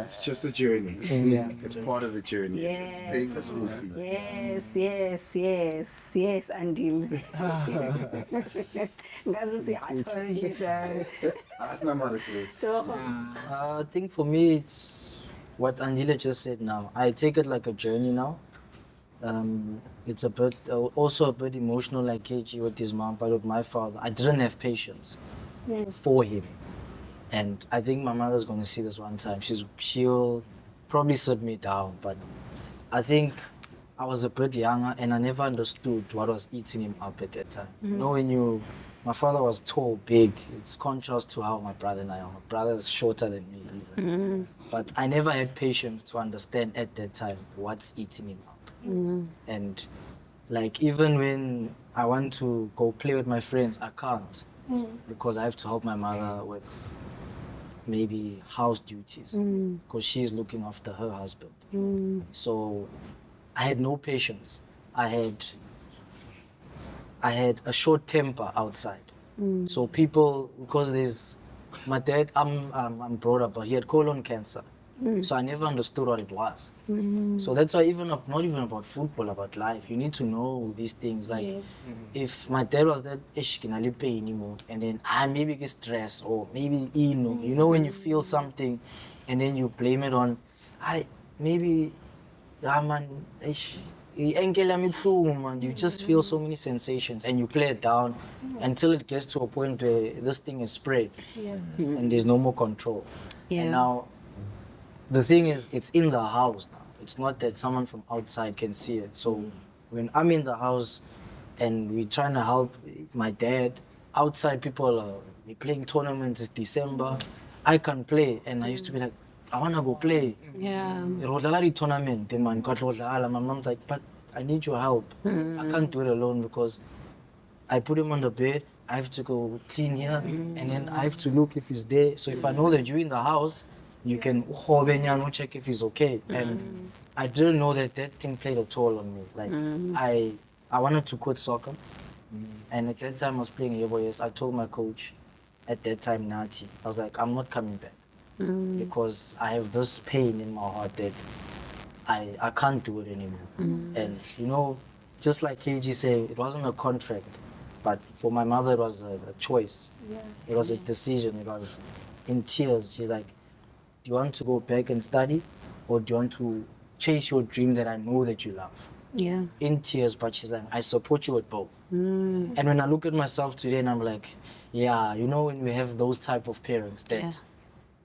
it's just a journey. Yeah. It's part of the journey. It's paying the school fees. Yes, Andile. I told you so. That's not my regrets. I think for me, it's what Andile just said now. I take it like a journey now. It's a bit, also a bit emotional like KG with his mom, but with my father, I didn't have patience for him. And I think my mother's going to see this one time. She'll probably sit me down, but I think I was a bit younger and I never understood what was eating him up at that time. You know, my father was tall, big. It's contrast to how my brother and I are. My brother's shorter than me even. But I never had patience to understand at that time what's eating him up. And like even when I want to go play with my friends, I can't because I have to help my mother with maybe house duties because she's looking after her husband. So I had no patience. I had a short temper outside. So people, because there's my dad, I'm brought up, but he had colon cancer. So I never understood what it was. So that's why not even about football, about life, you need to know these things. Like if my dad was that pain anymore, and then I maybe get stressed or maybe you know when you feel something and then you blame it on you just feel so many sensations and you play it down until it gets to a point where this thing is spread and there's no more control. And now the thing is, it's in the house now. It's not that someone from outside can see it. So when I'm in the house and we're trying to help my dad, outside people are playing tournaments, it's December, I can play. And I used to be like, I want to go play. Tournament, my mom's like, but I need your help. I can't do it alone because I put him on the bed, I have to go clean here, and then I have to look if he's there. So if I know that you're in the house, you can check if he's okay. And I didn't know that thing played a toll on me. Like I wanted to quit soccer. And at that time I was playing Yeboyes. I told my coach at that time, Nati, I was like, I'm not coming back. Because I have this pain in my heart that I can't do it anymore. And you know, just like KG said, it wasn't a contract, but for my mother it was a choice. It was a decision. It was in tears. She's like, do you want to go back and study, or do you want to chase your dream that I know that you love? Yeah. In tears, but she's like, I support you with both. And when I look at myself today and I'm like, yeah, you know, when we have those type of parents that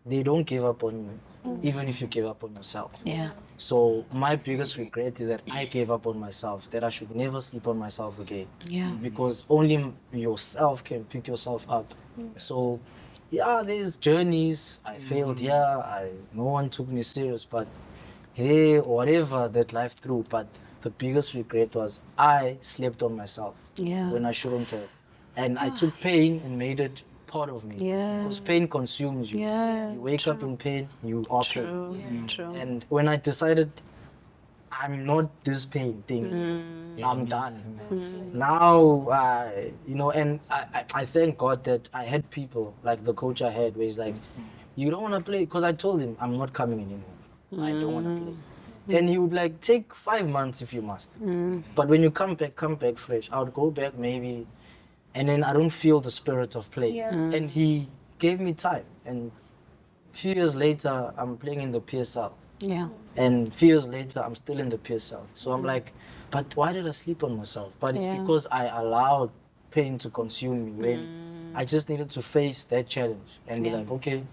they don't give up on you, even if you give up on yourself. Yeah. So my biggest regret is that I gave up on myself, that I should never sleep on myself again. Yeah. Because only yourself can pick yourself up. So yeah, there's journeys. I failed here. No one took me serious, but hey, whatever that life threw. But the biggest regret was I slept on myself when I shouldn't have. And I took pain and made it part of me. Yeah. Because pain consumes you. Yeah, You wake up in pain, you are pain. True. And when I decided I'm not this pain thing, I'm done. Now, you know, and I thank God that I had people like the coach I had where he's like, you don't want to play? Because I told him I'm not coming anymore. I don't want to play. And he would like, take 5 months if you must. But when you come back fresh. I would go back maybe, and then I don't feel the spirit of play. And he gave me time. And a few years later, I'm playing in the PSL. Yeah. And a few years later, I'm still in the PSL. So I'm like, but why did I sleep on myself? But it's because I allowed pain to consume me. When I just needed to face that challenge and be like, okay,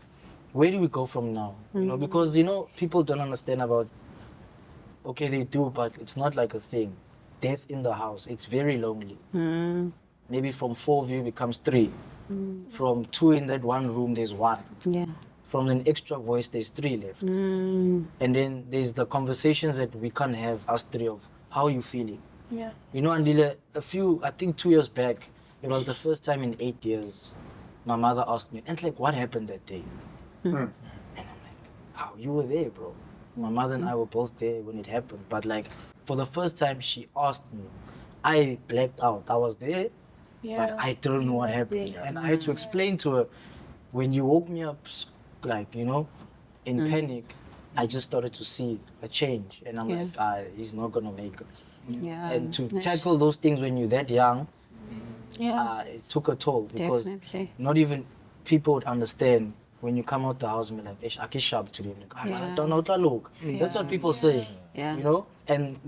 where do we go from now? You know, because, you know, people don't understand about, okay, they do, but it's not like a thing. Death in the house, it's very lonely. Maybe from 4 of you becomes 3. From 2 in that one room, there's 1. Yeah. From an extra voice, there's 3 left. And then there's the conversations that we can't have, us 3, of how are you feeling? Yeah. You know, Andile, I think 2 years back, it was the first time in 8 years, my mother asked me, and like, what happened that day? And I'm like, how? You were there, bro. My mother and I were both there when it happened. But like, for the first time, she asked me. I blacked out. I was there, but I don't know what happened. And I had to explain to her, when you woke me up, like, you know, in panic, I just started to see a change. And I'm like, he's not going to make it. Yeah. And to tackle those things when you're that young, it took a toll. Because not even people would understand when you come out the house and be like, "Ish, aki sharp today." Like, don't know look. That's what people say. Yeah. You know? And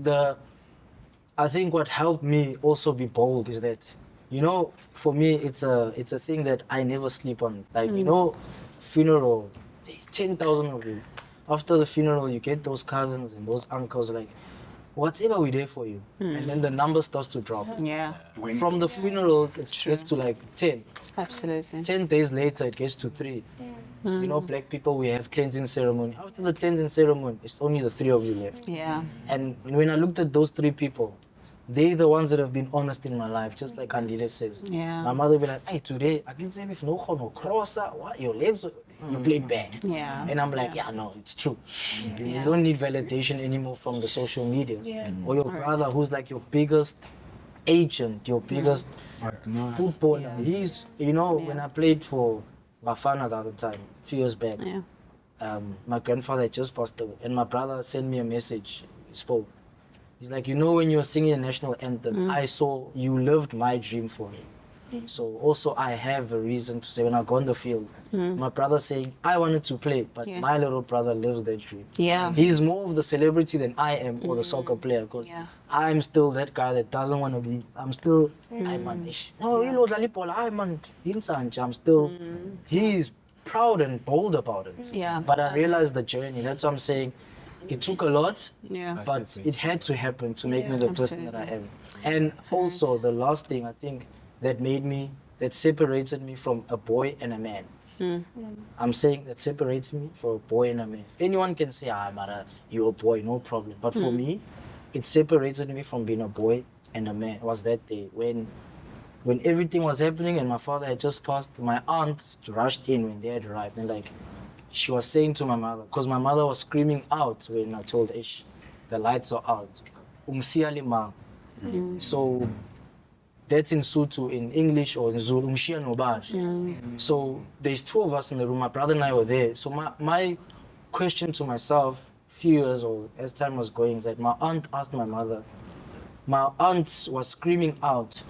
I think what helped me also be bold is that, you know, for me it's a thing that I never sleep on. Like, you know, funeral, there's 10,000 of you. After the funeral, you get those cousins and those uncles like, whatever we there for you. And then the number starts to drop. Yeah. From the funeral, it gets to like 10. Absolutely. 10 days later, it gets to 3. You know, black people, we have cleansing ceremony. After the cleansing ceremony, it's only the 3 of you left. Yeah. And when I looked at those 3 people, they're the ones that have been honest in my life, just like Andile says. Yeah. My mother will be like, hey, today, I can say if no crosser, what, your legs, you played bad. Yeah. And I'm like, yeah, no, it's true. You don't need validation anymore from the social media. Or your brother, who's like your biggest agent, your biggest footballer. He's, you know, when I played for Bafana the other time, a few years back, my grandfather had just passed away, and my brother sent me a message. He spoke. He's like, you know, when you were singing the national anthem, I saw you lived my dream for me. So also I have a reason to say when I go on the field, my brother saying, I wanted to play, but my little brother lives that dream. Yeah. He's more of the celebrity than I am, or the soccer player, because I'm still that guy that doesn't want to be, I'm still, I'm still, he's proud and bold about it. Yeah. But I realized the journey, that's what I'm saying. It took a lot, but it had to happen to make me the person that I am. And also the last thing I think that separated me from a boy and a man. I'm saying that separates me from a boy and a man. Anyone can say, Mara, you're a boy, no problem. But for me, it separated me from being a boy and a man. It was that day when everything was happening and my father had just passed. My aunt rushed in when they had arrived, and like, she was saying to my mother, because my mother was screaming out when I told Ish, the lights are out. So that's in Sotho, in English, or in Zulu, umshia nobash. So there's 2 of us in the room, my brother and I were there. So my question to myself, few years or as time was going, is that my aunt asked my mother, my aunt was screaming out.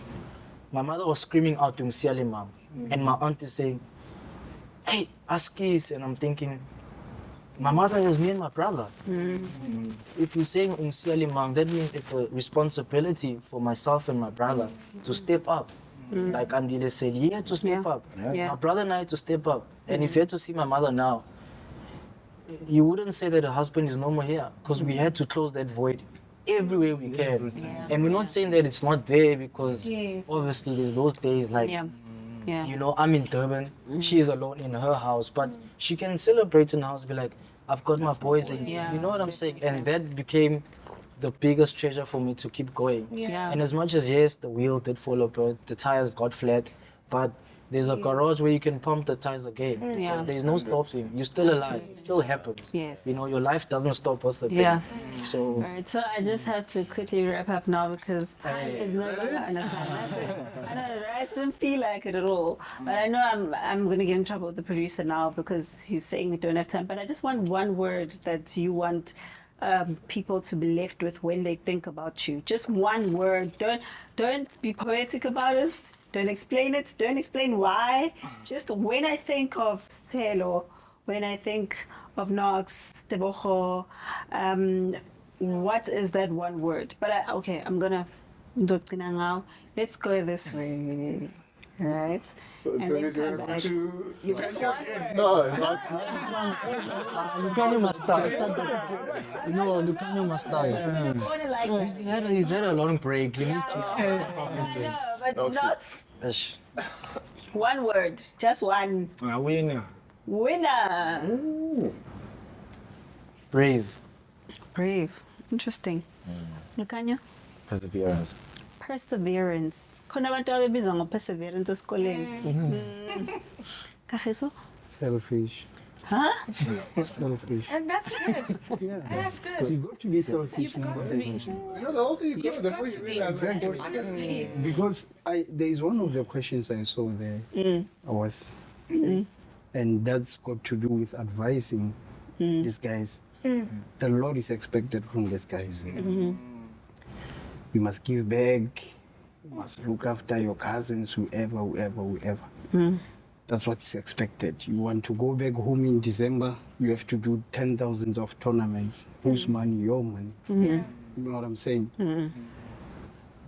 My mother was screaming out to umshia mom. And my aunt is saying, hey, ask kids. And I'm thinking, My mother is me and my brother. If you're saying Unsiali Mang, that means it's a responsibility for myself and my brother to step up. Like Andile said, he had to step up. Yeah. My brother and I had to step up. And if you had to see my mother now, you wouldn't say that her husband is no more here, because we had to close that void every way we can. And we're not saying that it's not there, because obviously there's those days like, you know, I'm in Durban, she's alone in her house, but she can celebrate in the house, be like, I've got my boys, and you know what I'm saying? And that became the biggest treasure for me to keep going. And as much as, yes, the wheel did fall apart, the tires got flat, but there's a garage where you can pump the tires again. There's no stopping. You're still alive. It still happens. You know, your life doesn't stop with the pain. So, all right, so I just have to quickly wrap up now because time is no longer on our side. I know, right? I didn't feel like it at all. But I know I'm going to get in trouble with the producer now because he's saying we don't have time. But I just want one word that you want people to be left with when they think about you. Just one word. Don't be poetic about it. Don't explain it. Don't explain why. Just when I think of Sithelo, when I think of Knox, Tebogo, what is that one word? But I'm gonna let's go this way, right? So And then come back. you Just one word. no, Lukhanyo must start. No, Lukhanyo must start. Only like that. He's had a long break. He needs to. No, but not Ish. one word. Just one. Winner. Winner. Brave. Brave. Interesting. Lukhanyo? Perseverance. Perseverance. Khona abantu abebiza ngo-perseverance esikoleni. Kagisho? Selfish. Huh? Selfish. And that's good. That's good. You got to be selfish. You've got to be. You know, the older you You've go, the got more to you be. realize that goes. Honestly. Because there is one of the questions I saw there. I was, and that's got to do with advising these guys. A lot is expected from these guys. You must give back. You must look after your cousins, whoever. That's what's expected. You want to go back home in December, you have to do 10,000 of tournaments. Whose money? Your money. You know what I'm saying?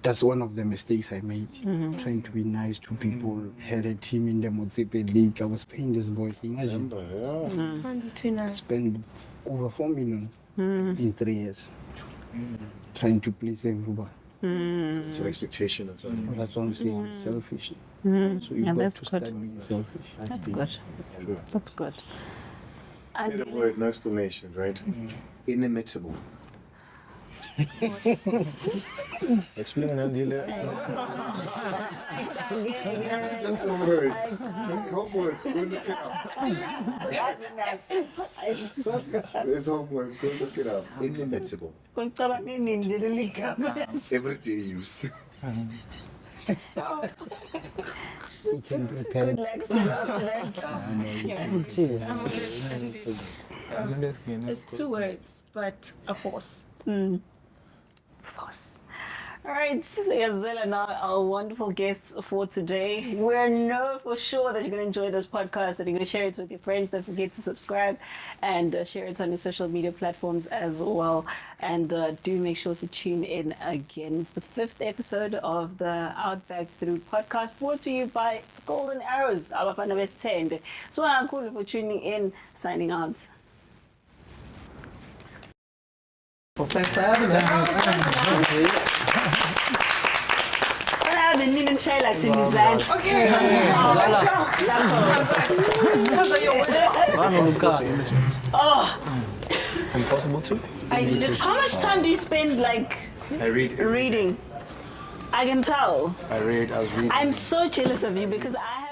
That's one of the mistakes I made. Trying to be nice to people. Had a team in the Mutizwa League. I was paying these boys. Imagine. Too nice. Spend over 4 million in 3 years. Trying to please everyone. It's an expectation and so on. That's what I'm saying. Selfish. So you got that's to good. start being selfish. That's good. That's good. Say the word, no explanation, right? Inimitable. Explain, Andile. Just a word. Homework. Go look it up. There's homework. Go look it up. Inimitable. Everyday use. Good legs to It's 2 words, but a force. Force. All right, Yazela, now our wonderful guests for today. We know for sure that you're going to enjoy this podcast and you're going to share it with your friends. Don't forget to subscribe and share it on your social media platforms as well. And do make sure to tune in again. It's the 5th episode of the Outback Through podcast, brought to you by Golden Arrows, our fan best 10. So I'm cool for tuning in, signing out. Well, thanks for having us. Okay, let's go. Oh, Impossible to? how much time do you spend like I read. reading? I can tell. I was reading. I'm so jealous of you because I